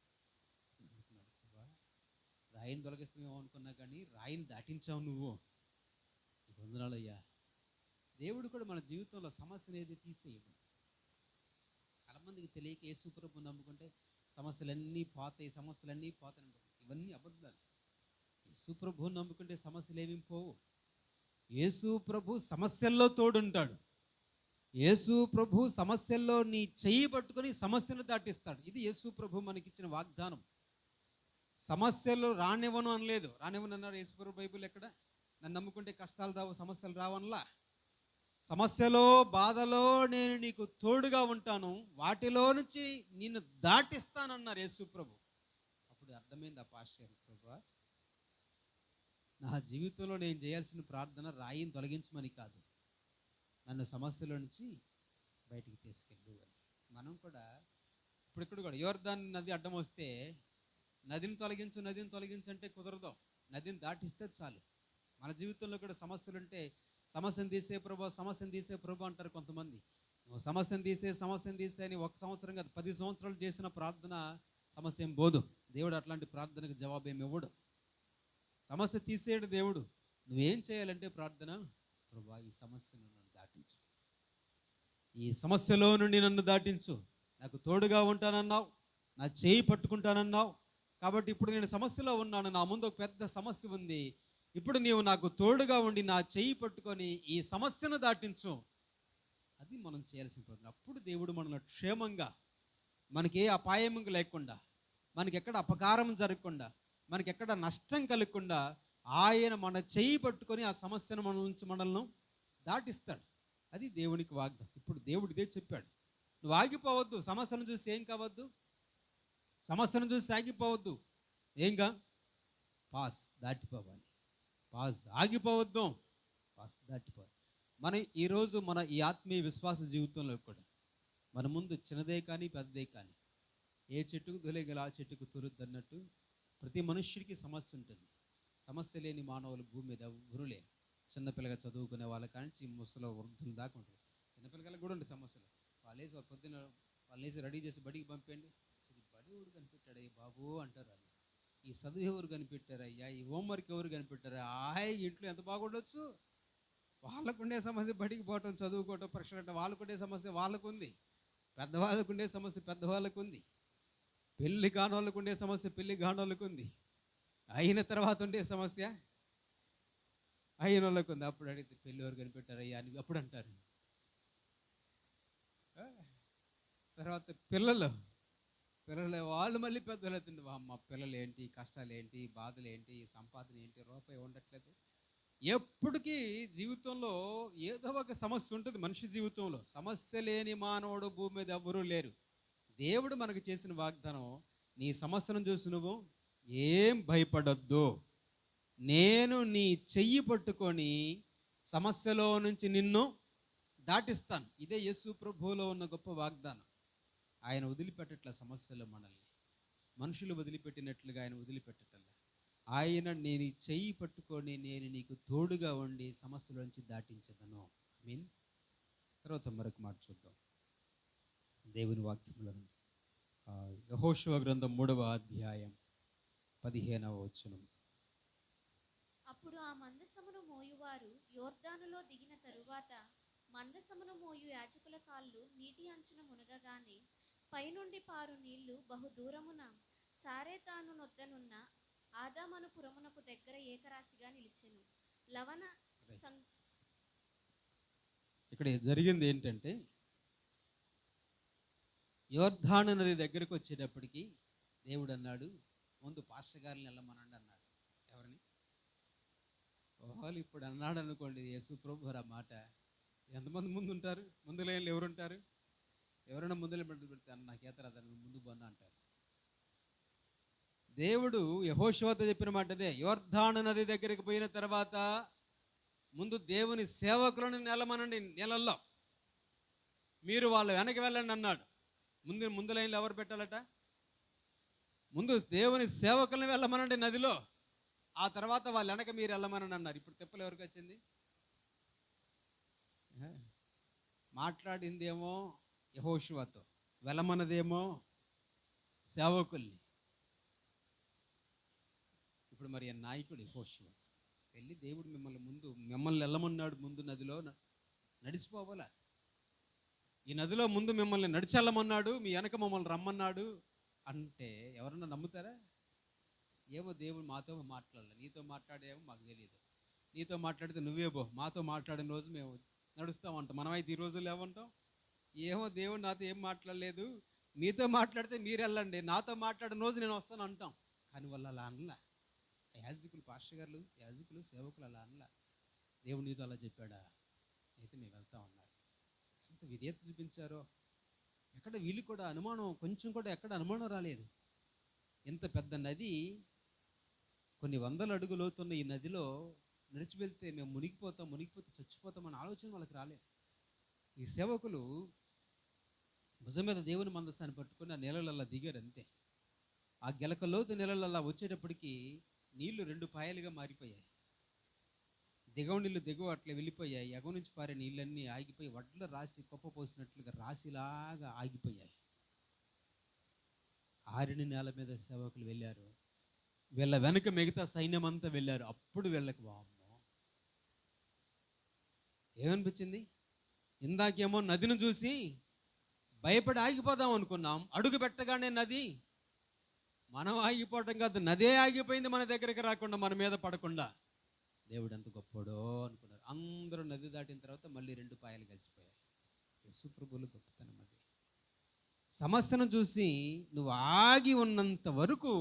రాయిని తొలగిస్తామేమో అనుకున్నా కానీ రాయిని దాటించావు నువ్వు. వందనాలయ్యా. దేవుడు కూడా మన జీవితంలో సమస్యను ఏది తీసేయడు. చాలామందికి తెలియక యేసు ప్రభువుని నమ్ముకుంటే సమస్యలన్నీ పోతాయి. ఇవన్నీ అబద్ధాలు. యేసు ప్రభువుని నమ్ముకుంటే సమస్యలు ఏమీ పోవు. యేసు ప్రభు సమస్యల్లో తోడుంటాడు. యేసు ప్రభు సమస్యల్లో నీ చెయ్యి పట్టుకొని సమస్యను దాటిస్తాడు. ఇది యేసు ప్రభు మనకిచ్చిన వాగ్దానం. సమస్యలు రానివ్వను అనలేదు. రానివ్వను అన్నారు యేసు ప్రభు బైబిల్ ఎక్కడ? నన్ను నమ్ముకుంటే కష్టాలు రావు, సమస్యలు రావనలా. సమస్యలో, బాధలో నేను నీకు తోడుగా ఉంటాను, వాటిలో నుంచి నిన్ను దాటిస్తానన్నారు యేసు ప్రభు. అప్పుడు అర్థమైంది ఆ పాస్టర్, ప్రభు నా జీవితంలో నేను చేయాల్సిన ప్రార్థన రాయిని తొలగించమని కాదు, నన్ను సమస్యలో నుంచి బయటికి తీసుకెళ్ళు అని. మనం కూడా ఇప్పుడు కూడా యోర్దాన్ నది అడ్డం వస్తే నదిని తొలగించు అంటే కుదరదు. నదిని దాటిస్తే చాలు. మన జీవితంలో కూడా సమస్యలు ఉంటే సమస్యను తీసే ప్రభు అంటారు కొంతమంది. నువ్వు సమస్యను తీసే అని 1 సంవత్సరం కాదు 10 సంవత్సరాలు చేసిన ప్రార్థన సమస్య ఏం పోదు. దేవుడు అట్లాంటి ప్రార్థనకు జవాబు ఏమి ఇవ్వడు. సమస్య తీసేయడు దేవుడు. నువ్వేం చేయాలంటే ప్రార్థన, ప్రభా ఈ సమస్యను నన్ను దాటించు, ఈ సమస్యలో నుండి నన్ను దాటించు, నాకు తోడుగా ఉంటానన్నావు, నా చేయి పట్టుకుంటానన్నావు. కాబట్టి ఇప్పుడు నేను సమస్యలో ఉన్నాను, నా ముందు ఒక పెద్ద సమస్య ఉంది. ఇప్పుడు నీవు నాకు తోడుగా ఉండి నా చేయి పట్టుకొని ఈ సమస్యను దాటించు. అది మనం చేయాల్సిన ప్రార్థన. అప్పుడు దేవుడు మనల్ని క్షేమంగా, మనకి ఏ అపాయం లేకుండా, మనకి ఎక్కడ అపకారం జరగకుండా, మనకి ఎక్కడ నష్టం కలగకుండా ఆయన మన చేయి పట్టుకొని ఆ సమస్యను మన నుంచి మనల్ని దాటిస్తాడు. అది దేవునికి వాగ్దానం. ఇప్పుడు దేవుడు ఇదే చెప్పాడు, నువ్వు ఆగిపోవద్దు. సమస్యను చూసి ఏం కావద్దు, సమస్యను చూసి ఆగిపోవద్దు. ఏంగా దాటిపోవాలి. ఆగిపోవద్దు, దాటిపోవాలి. మనం ఈరోజు మన ఈ ఆత్మీయ విశ్వాస జీవితంలో కూడా మన ముందు చిన్నదే కానీ పెద్దదే కానీ, ఏ చెట్టుకు తొలగల ఆ చెట్టుకు తురుద్దు అన్నట్టు ప్రతి మనుష్యుడికి సమస్య ఉంటుంది. సమస్య లేని మానవులు భూమి మీద ఎవరు లేరు. చిన్నపిల్లగా చదువుకునే వాళ్ళ కానీ ముసలి వృద్ధుల దాకా ఉంటుంది. చిన్నపిల్లలకు కూడా ఉండే సమస్యలు. పొద్దున్న వాళ్ళేసి రెడీ చేసి బడికి పంపండి, బడి ఎవరు కనిపెట్టాడు బాబు అంటారు. వాళ్ళు ఈ చదువు ఎవరు కనిపెట్టారయ్యా, ఈ హోంవర్క్ ఎవరు కనిపెట్టారా? ఇంట్లో ఎంత బాగుండొచ్చు. వాళ్ళకుండే సమస్య బడికి పోవటం, చదువుకోవటం, పరీక్షలు అంటే వాళ్ళకుండే సమస్య వాళ్ళకు ఉంది. పెద్దవాళ్ళకు ఉండే సమస్య పెద్దవాళ్ళకు ఉంది. పెళ్లి కానోళ్ళకు ఉండే సమస్య పెళ్లి కానోళ్ళకు ఉంది. అయిన తర్వాత ఉండే సమస్య అయిన వాళ్ళకు ఉంది. అప్పుడు అడిగితే పెళ్ళి ఎవరు కనిపెట్టారయ్యా అని అప్పుడు అంటారు. తర్వాత పిల్లలు వాళ్ళు మళ్ళీ పెద్దలు అవుతుంది. అమ్మ పిల్లలు ఏంటి, కష్టాలు ఏంటి, బాధలు ఏంటి, సంపాదన ఏంటి, రూపాయి ఉండట్లేదు. ఎప్పటికీ జీవితంలో ఏదో ఒక సమస్య ఉంటుంది. మనిషి జీవితంలో సమస్య లేని మానవుడు భూమి మీద ఎవరూ లేరు. దేవుడు మనకు చేసిన వాగ్దానం, నీ సమస్యను చూసి నువ్వు ఏం భయపడొద్దు, నేను నీ చెయ్యి పట్టుకొని సమస్యలో నుంచి నిన్ను దాటిస్తాను. ఇదే యేసు ప్రభువులో ఉన్న గొప్ప వాగ్దానం. ఆయన వదిలిపెట్టట్ల సమస్యలు మనల్ని, మనుషులు వదిలిపెట్టినట్లుగా ఆయన వదిలిపెట్టట్ల. ఆయన నేను చెయ్యి పట్టుకొని నేను నీకు తోడుగా ఉండి సమస్యల నుంచి దాటించదను. మీన్ తర్వాత మరొక మాట చూద్దాం దేవుని వాక్యంలో. యెహోషువ గ్రంథం 3వ అధ్యాయం 15వ వచనం. అప్పుడు ఆ మందసమును మోయువారు యోర్దానులో దిగిన తరువాత మందసమును మోయు యాజకుల కాళ్ళు నీటి అంచున మునగగానే పైనుండి పారు నీళ్లు బహు దూరమున సారేతాను నొద్దనున్న ఆదామను పురమునకు దగ్గర ఏకరాశిగా నిలిచెను. లవణ ఇక్కడ జరిగింది ఏంటంటే, యోర్దాను నది దగ్గరకు వచ్చేటప్పటికి దేవుడు అన్నాడు, ముందు పాస్టర్ గారిని వెళ్ళమనండి అన్నాడు. ఎవరిని? వాళ్ళు ఇప్పుడు అన్నాడు అనుకోండి యేసు ప్రభు ఆ మాట, ఎంతమంది ముందు ఉంటారు? ముందు లైన్లు ఎవరు ఉంటారు? ఎవరైనా ముందులో పెడతారు, నాకేతరా దాన్ని ముందు పోనా అంటారు. దేవుడు యెహోషువతో చెప్పిన మాట అదే. యోర్దాను నది దగ్గరికి పోయిన తర్వాత ముందు దేవుని సేవకులను నిలమనండి, నీళ్ళల్లో మీరు వాళ్ళు వెనక్కి వెళ్ళండి అన్నాడు. ముందు లైన్లో ఎవరు పెట్టాలట? ముందు దేవుని సేవకులను వెళ్ళమనండి నదిలో, ఆ తర్వాత వాళ్ళ వెనక మీరు వెళ్ళమని అన్నారు. ఇప్పుడు తెప్పలు ఎవరికి వచ్చింది? మాట్లాడిందేమో యెహోషువతో, వెళ్ళమన్నదేమో సేవకుల్ని. ఇప్పుడు మరి ఆ నాయకుడు యెహోషువ వెళ్ళి, దేవుడు మిమ్మల్ని వెళ్ళమన్నాడు, ముందు నదిలో నడిచిపోవాలా, ఈ నదిలో ముందు మిమ్మల్ని నడిచెళ్ళమన్నాడు, మీ వెనక మమ్మల్ని రమ్మన్నాడు అంటే ఎవరన్నా నమ్ముతారా? ఏమో దేవుడు మాతో మాట్లాడలే, నీతో మాట్లాడేమో మాకు తెలియదు, నీతో మాట్లాడితే నువ్వే పో, మాతో మాట్లాడిన రోజు మేము నడుస్తామంటాం. మనమైతే ఈ రోజుల్లో ఏమంటాం? ఏమో దేవుడు నాతో ఏం మాట్లాడలేదు, మీతో మాట్లాడితే మీరు వెళ్ళండి, నాతో మాట్లాడిన రోజు నేను వస్తాను అంటాం. కానీ వాళ్ళు అలా అనలా. యాజకులు, పాస్టర్ గారు, యాజకులు, సేవకులు అలా అనలా. దేవుడు నీతో అలా చెప్పాడా? అయితే మేము వెళ్తాం అన్నారు. ఎంత విధేయత చూపించారో! ఎక్కడ వీళ్ళు కూడా అనుమానం, కొంచెం కూడా ఎక్కడ అనుమానం రాలేదు. ఇంత పెద్ద నది, కొన్ని వందల అడుగులు లోతున్న ఈ నదిలో నడిచి వెళ్తే మేము మునిగిపోతే చచ్చిపోతాం అన్న ఆలోచన వాళ్ళకి రాలేదు. ఈ సేవకులు భుజం మీద దేవుని మందసాన్ని పట్టుకొని ఆ నీళ్ళల్లో దిగారు అంతే. ఆ గెలక లోతు నీళ్ళల్లో వచ్చేటప్పటికి నీళ్లు 2 పాయలుగా మారిపోయాయి. దిగవ నీళ్ళు దిగువ అట్లా వెళ్ళిపోయాయి. ఎగవ నుంచి పారే నీళ్ళన్నీ ఆగిపోయి వడ్ల రాసి కుప్ప పోసినట్లుగా రాశిలాగా ఆగిపోయాయి. ఆరిన నేల మీద సేవకులు వెళ్ళారు. వీళ్ళ వెనుక మిగతా సైన్యం అంతా వెళ్ళారు. అప్పుడు వీళ్ళకి వామ్మో ఏమనిపించింది? ఇందాకేమో నదిని చూసి భయపడి ఆగిపోదాం అనుకున్నాం, అడుగు పెట్టగానే నది మనం ఆగిపోవటం కాదు, నదే ఆగిపోయింది మన దగ్గరికి రాకుండా, మన మీద పడకుండా. దేవుడు ఎంత గొప్పడో అనుకున్నారు. అందరూ నది దాటిన తర్వాత మళ్ళీ 2 పాయలు కలిసిపోయాయి. యేసు ప్రభువుల గొప్పతనం అది. సమస్యను చూసి నువ్వు ఆగి ఉన్నంత వరకు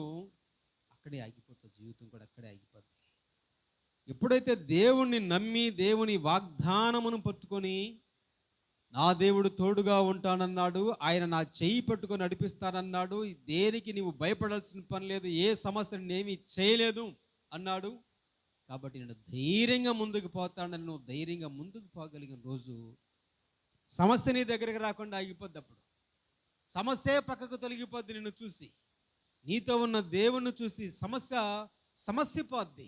అక్కడే ఆగిపోతావు, జీవితం కూడా అక్కడే ఆగిపోతుంది. ఎప్పుడైతే దేవుణ్ణి నమ్మి దేవుని వాగ్దానమును పట్టుకొని, నా దేవుడు తోడుగా ఉంటానన్నాడు, ఆయన నా చెయ్యి పట్టుకొని నడిపిస్తానన్నాడు, దేనికి నీవు భయపడాల్సిన పని లేదు, ఏ సమస్యను నేమి చేయలేదు అన్నాడు. కాబట్టి నేను ధైర్యంగా ముందుకు పోతానని నువ్వు ధైర్యంగా ముందుకు పోగలిగిన రోజు సమస్య నీ దగ్గరికి రాకుండా ఆగిపోద్ది. అప్పుడు సమస్య పక్కకు తొలగిపోద్ది. నిన్ను చూసి, నీతో ఉన్న దేవుణ్ణి చూసి సమస్య పోద్ది.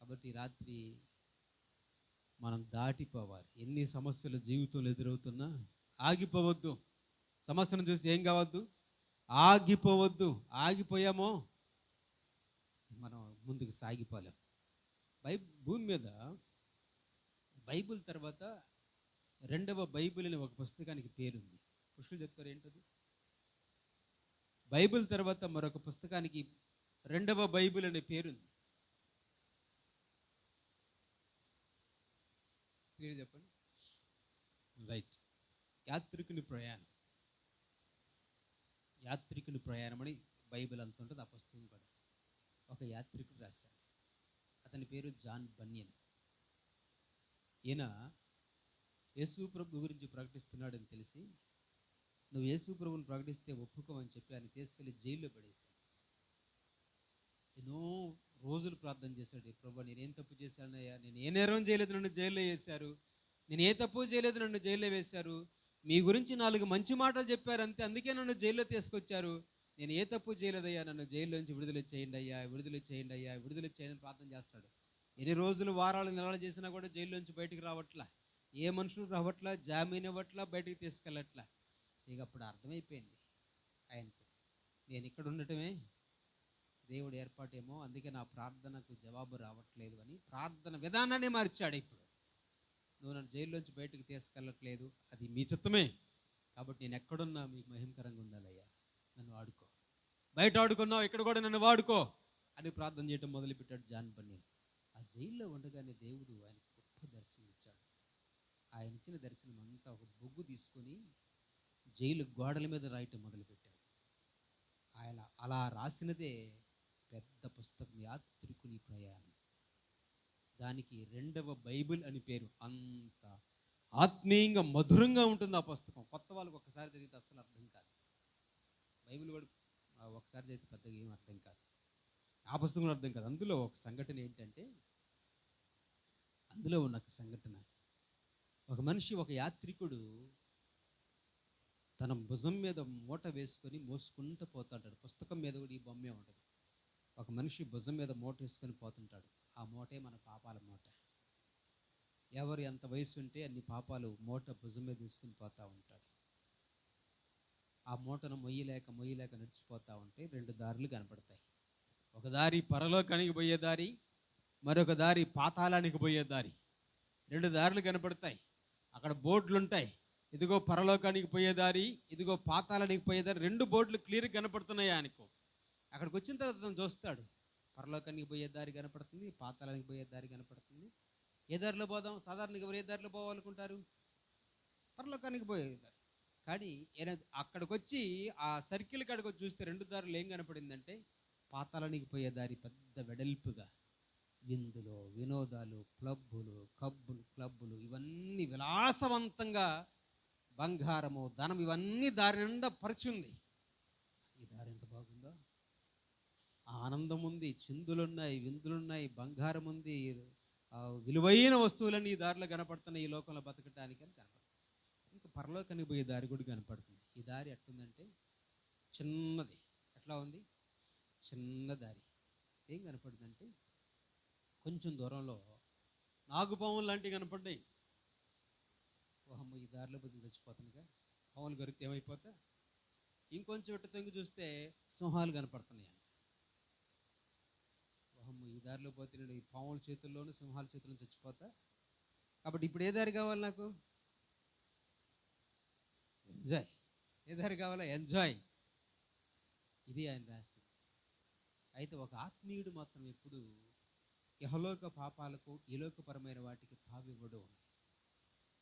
కాబట్టి రాత్రి మనం దాటిపోవాలి. ఎన్ని సమస్యలు జీవితంలో ఎదురవుతున్నా ఆగిపోవద్దు. సమస్యను చూసి ఏం కావద్దు? ఆగిపోవద్దు. ఆగిపోయామో మనం ముందుకు సాగిపోలేం. భూమి మీద బైబిల్ తర్వాత 2వ బైబిల్ అనే ఒక పుస్తకానికి పేరుంది. పుష్కలు చెప్తారు ఏంటది? బైబిల్ తర్వాత మరొక పుస్తకానికి 2వ బైబిల్ అనే పేరుంది. చెప్పండి. రైట్. యాత్రికుని ప్రయాణం అని బైబిల్ అంత ఉంటుంది. ఆ పుస్తకం కూడా ఒక యాత్రికుడు రాశాడు. అతని పేరు జాన్ బన్యన్. ఈయన యేసు ప్రభు గురించి ప్రకటిస్తున్నాడని తెలిసి, నువ్వు యేసు ప్రభుని ప్రకటిస్తే ఒప్పుకోమని చెప్పి ఆయన తీసుకెళ్ళి జైల్లో పడేశాడు. ఎన్నో రోజులు ప్రార్థన చేశాడు. ప్రభు నేనేం తప్పు చేశానయ్యా, నేను ఏ నేరం చేయలేదు, నన్ను జైల్లో వేశారు, నేను ఏ తప్పు చేయలేదు, నన్ను జైల్లో వేశారు, మీ గురించి 4 మంచి మాటలు చెప్పారు అంతే, అందుకే నన్ను జైల్లో తీసుకొచ్చారు, నేను ఏ తప్పు చేయలేదయ్యా, నన్ను జైల్లోంచి విడుదల చేయండి అయ్యా, విడుదల చేయండి అయ్యా, విడుదల చేయండి ప్రార్థన చేస్తాడు. ఎన్ని రోజులు వారాలు నెలలు చేసినా కూడా జైల్లోంచి బయటికి రావట్లా, ఏ మనుషులు రావట్లా, జామీన్ ఇవ్వట్లా, బయటికి తీసుకెళ్ళట్లా. ఇక అప్పుడు అర్థమైపోయింది ఆయనకు, నేను ఇక్కడ ఉండటమే దేవుడు ఏర్పాటేమో, అందుకే నా ప్రార్థనకు జవాబు రావట్లేదు అని ప్రార్థన విధానాన్ని మార్చాడు. ఇప్పుడు నువ్వు నన్ను జైల్లోంచి బయటకు తీసుకెళ్ళట్లేదు, అది మీ చిత్తమే, కాబట్టి నేను ఎక్కడున్నా మీకు మహిమకరంగా ఉండాలయ్యా, నన్ను వాడుకో, బయట ఆడుకున్నావు, ఇక్కడ కూడా నన్ను వాడుకో అని ప్రార్థన చేయడం మొదలుపెట్టాడు జాన్ బన్నీన్. ఆ జైల్లో ఉండగానే దేవుడు ఆయన గొప్ప దర్శనం ఇచ్చాడు. ఆయన ఇచ్చిన దర్శనం అంతా ఒక బొగ్గు తీసుకొని జైలు గోడల మీద రాయటం మొదలుపెట్టాడు. ఆయన అలా రాసినదే పెద్ద పుస్తకం, యాత్రికుని ప్రయాణం. దానికి 2వ బైబిల్ అని పేరు. అంత ఆత్మీయంగా మధురంగా ఉంటుంది ఆ పుస్తకం. కొత్త వాళ్ళకి ఒకసారి చదివితే అసలు అర్థం కాదు. బైబిల్ కూడా ఒకసారి చదివితే పెద్దగా ఏం అర్థం కాదు, ఆ పుస్తకం అర్థం కాదు. అందులో ఒక సంఘటన ఏంటంటే, అందులో ఉన్న ఒక సంఘటన, ఒక మనిషి, ఒక యాత్రికుడు తన భుజం మీద మూట వేసుకొని మోసుకుంటూ పోతుంటాడు. పుస్తకం మీద కూడా ఈ బొమ్మే ఉంటుంది. ఒక మనిషి భుజం మీద మూట వేసుకొని పోతుంటాడు. ఆ మూటే మన పాపాల మూట. ఎవరు ఎంత వయసు ఉంటే అన్ని పాపాలు మూట భుజం మీద తీసుకుని పోతూ ఉంటాడు. ఆ మూటను మొయ్యలేక నడిచిపోతూ ఉంటే 2 దారులు కనపడతాయి. ఒక దారి పరలోకానికి పోయే దారి, మరొక దారి పాతాళానికి పోయే దారి. 2 దారులు కనపడతాయి. అక్కడ బోర్డులు ఉంటాయి, ఇదిగో పరలోకానికి పోయే దారి, ఇదిగో పాతాళానికి పోయే దారి. 2 బోర్డులు క్లియర్గా కనపడుతున్నాయి ఆయనకు. అక్కడికి వచ్చిన తర్వాత అతను చూస్తాడు, పరలోకానికి పోయే దారి కనపడుతుంది, పాతాళానికి పోయే దారి కనపడుతుంది. ఏ దారిలో పోదాం? సాధారణంగా ఎవరు ఏ దారిలో పోవాలనుకుంటారు? పరలోకానికి పోయే దారి. కానీ అక్కడికి వచ్చి ఆ సర్కిల్ కాడికి వచ్చి చూస్తే 2 దారులు ఏం కనపడిందంటే, పాతాళానికి పోయే దారి పెద్ద వెడల్పుగా, విందులు, వినోదాలు, క్లబ్బులు ఇవన్నీ విలాసవంతంగా, బంగారము, ధనం ఇవన్నీ దారి నిండా పరిచి ఉంది. ఈ దారి ఎంత బాగుందో, ఆనందం ఉంది, చిందులున్నాయి, విందులున్నాయి, బంగారం ఉంది, విలువైన వస్తువులన్నీ ఈ దారిలో కనపడుతున్నాయి, ఈ లోకంలో బతకటానికి అని కనపడుతుంది. ఇంకా పరలోకానికి పోయే దారి కూడా కనపడుతుంది. ఈ దారి ఎట్లుందంటే చిన్నది. ఎట్లా ఉంది? చిన్న దారి. ఏం కనపడుతుందంటే, కొంచెం దూరంలో నాగుపాములు లాంటివి కనపడ్డాయి. ఓహమ్మ, ఈ దారిలో పోతే చచ్చిపోతుందిగా, పాములు గరిగితే ఏమైపోతా. ఇంకొంచెం ఇట్ట తొంగి చూస్తే సింహాలు కనపడుతున్నాయి అంట. ఓహమ్మ, ఈ దారిలో పోతే నేను ఈ పాముల చేతుల్లోనూ సింహాల చేతుల్లో చచ్చిపోతా. కాబట్టి ఇప్పుడు ఏ దారి కావాలి నాకు? ఎంజాయ్. ఏ దారి కావాలా? ఎంజాయ్. ఇది ఆయన రాసింది. అయితే ఒక ఆత్మీయుడు మాత్రం ఎప్పుడు ఇహలోక పాపాలకు, ఈలోకపరమైన వాటికి తావివ్వడు.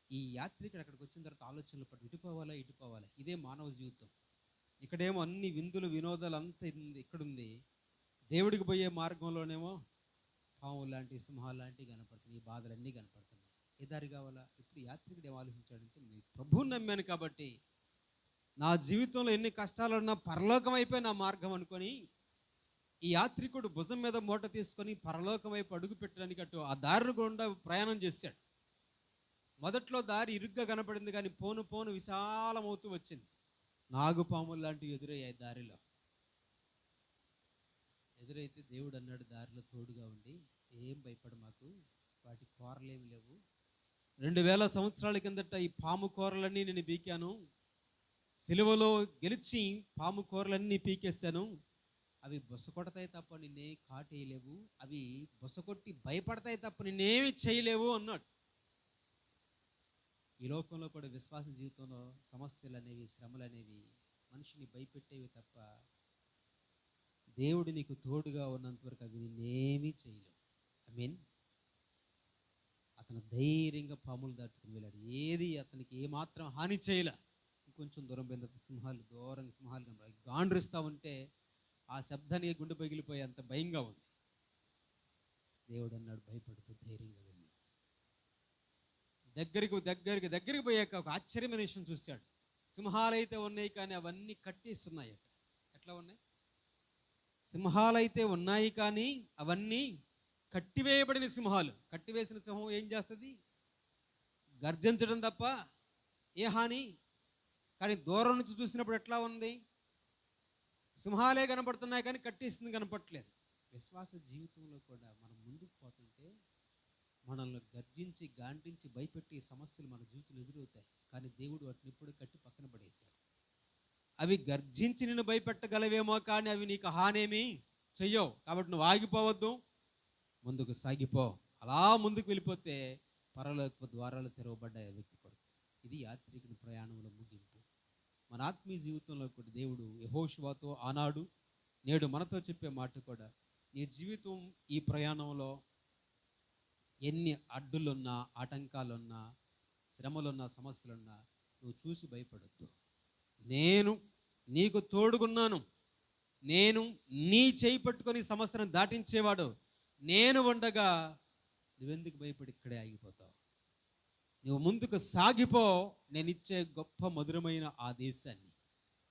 ఈ యాత్రికుడు అక్కడికి వచ్చిన తర్వాత ఆలోచనలు పడి ఇటు పోవాలా. ఇదే మానవ జీవితం. ఇక్కడేమో అన్ని విందులు, వినోదాలు అంతా ఇక్కడుంది. దేవుడికి పోయే మార్గంలోనేమో పాము లాంటి, సింహాలు లాంటివి కనపడుతుంది, ఈ బాధలన్నీ కనపడుతున్నాయి. ఏ దారి కావాలా? ఇప్పుడు యాత్రికుడు ఏం ఆలోచించాడంటే, నేను ప్రభువుని నమ్మాను కాబట్టి నా జీవితంలో ఎన్ని కష్టాలున్నా పరలోకం అయిపోయి నా మార్గం అనుకొని, ఈ యాత్రికుడు భుజం మీద మూట తీసుకొని పరలోకం వైపు అడుగు పెట్టడానికి అటు ఆ దారి గుండా ప్రయాణం చేశాడు. మొదట్లో దారి ఇరుగ్గా కనపడింది, కానీ పోను విశాలమవుతూ వచ్చింది. నాగుపాములు లాంటివి ఎదురయ్యాయి దారిలో. ఎదురైతే దేవుడు అన్నాడు దారిలో తోడుగా ఉండి, ఏం భయపడ మాకు, వాటి కూరలేమి లేవు. 2000 సంవత్సరాల కిందట ఈ పాము కూరలన్నీ నేను పీకాను, సిలువలో గెలిచి పాము కూరలన్నీ పీకేశాను. అవి బొసకొడతాయి తప్ప నిన్నే కాటేయలేవు, అవి బొసకొట్టి భయపడతాయి తప్ప నిన్నేమి చేయలేవు అన్నాడు. ఈ లోకంలో కూడా విశ్వాస జీవితంలో సమస్యలు అనేవి, శ్రమలు అనేవి మనిషిని భయపెట్టేవి తప్ప దేవుడు నీకు తోడుగా ఉన్నంత వరకు అవి నిన్నేమీ చేయలేవు. ఐ మీన్, అతను ధైర్యంగా పాములు దాచుకుని వెళ్ళాడు. ఏది అతనికి ఏమాత్రం హాని చేయలే. ఇంకొంచెం దూరం పోయిన దూరంగా సింహాలు కనబడి గాండ్రిస్తూ ఉంటే ఆ శబ్దానికి గుండె పగిలిపోయే అంత భయంగా ఉంది. దేవుడు అన్నాడు, భయపడుతూ ధైర్యంగా వెళ్ళి దగ్గరికి పోయాక ఒక ఆశ్చర్యమైన విషయం చూశాడు. సింహాలు అయితే ఉన్నాయి, కానీ అవన్నీ కట్టేస్తున్నాయట. ఎట్లా ఉన్నాయి? సింహాలైతే ఉన్నాయి, కానీ అవన్నీ కట్టివేయబడిన సింహాలు. కట్టివేసిన సింహం ఏం చేస్తుంది? గర్జించడం తప్ప ఏ హాని. కానీ దూరం నుంచి చూసినప్పుడు ఎట్లా ఉంది? సింహాలే కనపడుతున్నాయి, కానీ కట్టేసింది కనపడట్లేదు. విశ్వాస జీవితంలో కూడా మనం ముందుకు పోతుంటే మనల్ని గర్జించి గాంటించి భయపెట్టి సమస్యలు మన జీవితంలో ఎదురవుతాయి. కానీ దేవుడు వాటిని ఎప్పుడు కట్టి పక్కన పడేశాడు. అవి గర్జించి నిన్ను భయపెట్టగలవేమో, కానీ అవి నీకు హానేమి చెయ్యవు. కాబట్టి నువ్వు ఆగిపోవద్దు, ముందుకు సాగిపో. అలా ముందుకు వెళ్ళిపోతే పరలోక ద్వారాలు తెరవబడ్డాయి ఆ వ్యక్తి కొరకు. ఇది యాత్రికుని ప్రయాణంలో ముగింపు. మన ఆత్మీయ జీవితంలో కూడా దేవుడు యెహోషువతో ఆనాడు నేడు మనతో చెప్పే మాట కూడా, నీ జీవితం ఈ ప్రయాణంలో ఎన్ని అడ్డులున్నా, ఆటంకాలున్నా, శ్రమలున్నా, సమస్యలున్నా నువ్వు చూసి భయపడొద్దు. నేను నీకు తోడుగున్నాను. నేను నీ చేయి పట్టుకొని సమస్యను దాటించేవాడు నేను ఉండగా నువ్వెందుకు భయపడి ఇక్కడే ఆగిపోతావు? నువ్వు ముందుకు సాగిపో. నేను ఇచ్చే గొప్ప మధురమైన ఆ దేశాన్ని,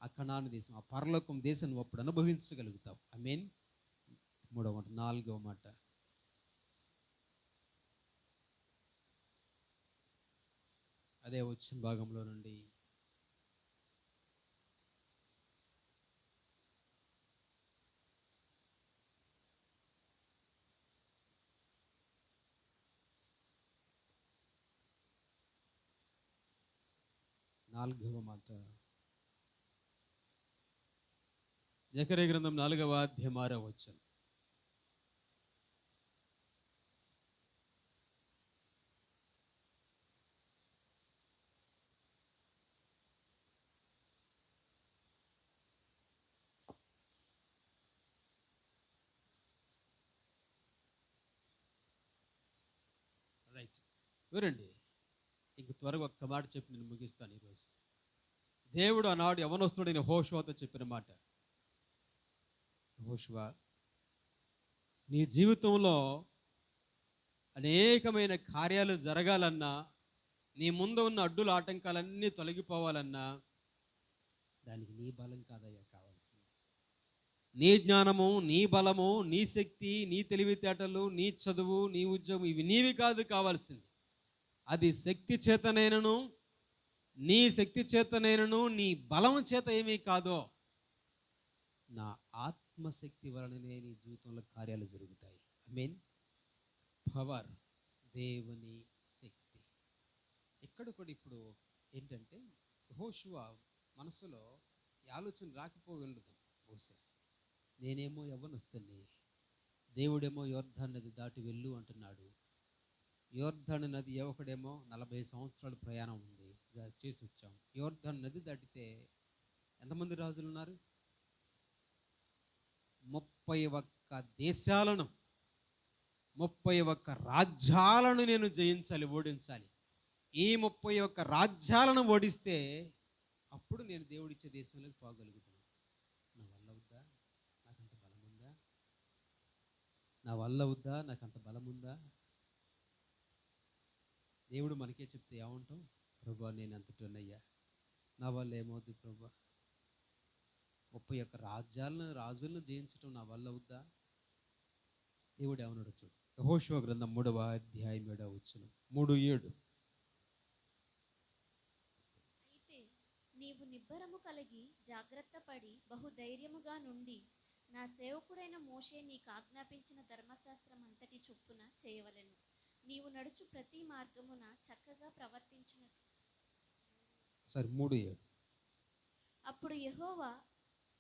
ఆ కనాను దేశం, ఆ పరలోకం దేశం నువ్వు అప్పుడు అనుభవించగలుగుతావు. ఆమేన్. 3వ మాట, 4వ మాట. అదే వచ్చిన భాగంలో నుండి నాలుగవ మాట. జకర్యా గ్రంథం 4వ అధ్యాయం 6వ వచనం. రైట్, చూడండి. ఇంక త్వరగా ఒక్క మాట చెప్పి నేను ముగిస్తాను ఈరోజు. దేవుడు ఆనాడు యవనస్తుడైన యెహోషువతో చెప్పిన మాట, యెహోషువ, నీ జీవితంలో అనేకమైన కార్యాలు జరగాలన్నా, నీ ముందు ఉన్న అడ్డుల ఆటంకాలన్నీ తొలగిపోవాలన్నా దానికి నీ బలం కాదయ్యా కావాల్సింది. నీ జ్ఞానము, నీ బలము, నీ శక్తి, నీ తెలివితేటలు, నీ చదువు, నీ ఉద్యోగం, ఇవి నీవి కాదు కావాల్సింది. అది శక్తి చేతనైనను, నీ శక్తి చేతనైనను, నీ బలం చేత ఏమీ కాదో, నా ఆత్మశక్తి వలననే నీ జీవితంలో కార్యాలు జరుగుతాయి. ఐ మీన్ పవర్, దేవుని శక్తి. ఇక్కడ కూడా ఇప్పుడు ఏంటంటే యెహోషువ మనసులో ఈ ఆలోచన రాకపోయి ఉండదు బహుశా. నేనేమో యవ్వనస్తుని, దేవుడేమో యోర్దాను నది దాటి వెళ్ళు అంటున్నాడు. యోర్దాను నది ఒకడేమో 40 సంవత్సరాల ప్రయాణం ఉంది, చేసి వచ్చాం. యోర్దాను నది దాటితే ఎంతమంది రాజులు ఉన్నారు? 31 దేశాలను, 31 రాజ్యాలను నేను జయించాలి, ఓడించాలి. ఈ 31 రాజ్యాలను ఓడిస్తే అప్పుడు నేను దేవుడిచ్చే దేశంలోకి పోగలుగుతాను. నా వల్ల అవుద్దా? నాకంత బలం ఉందా? నా వల్ల అవుద్దా? నాకంత బలం ఉందా? దేవుడు మనకే చెప్తే ఏమంటాం? ప్రభా, నేను అంతటోనయ్యా, నా వల్ల ఏమవుద్ది ప్రభా? 31 రాజులను జయించడం నా వల్ల అవుద్దా? దేవుడు ఏమన్నాడు చూడు. యెహోషువ గ్రంథం 3వ అధ్యాయం 7వ వచనం, 3:7. అయితే నీవు నిబ్బరము కలిగి జాగ్రత్త పడి బహుధైర్యముగా నుండి నా సేవకుడైన మోషే నీకు ఆజ్ఞాపించిన ధర్మశాస్త్రం అంతటి చొప్పున చేయవలెను. నీవు నడుచు ప్రతి మార్గమున చక్కగా ప్రవర్తించున. సరే, 3:7. అప్పుడు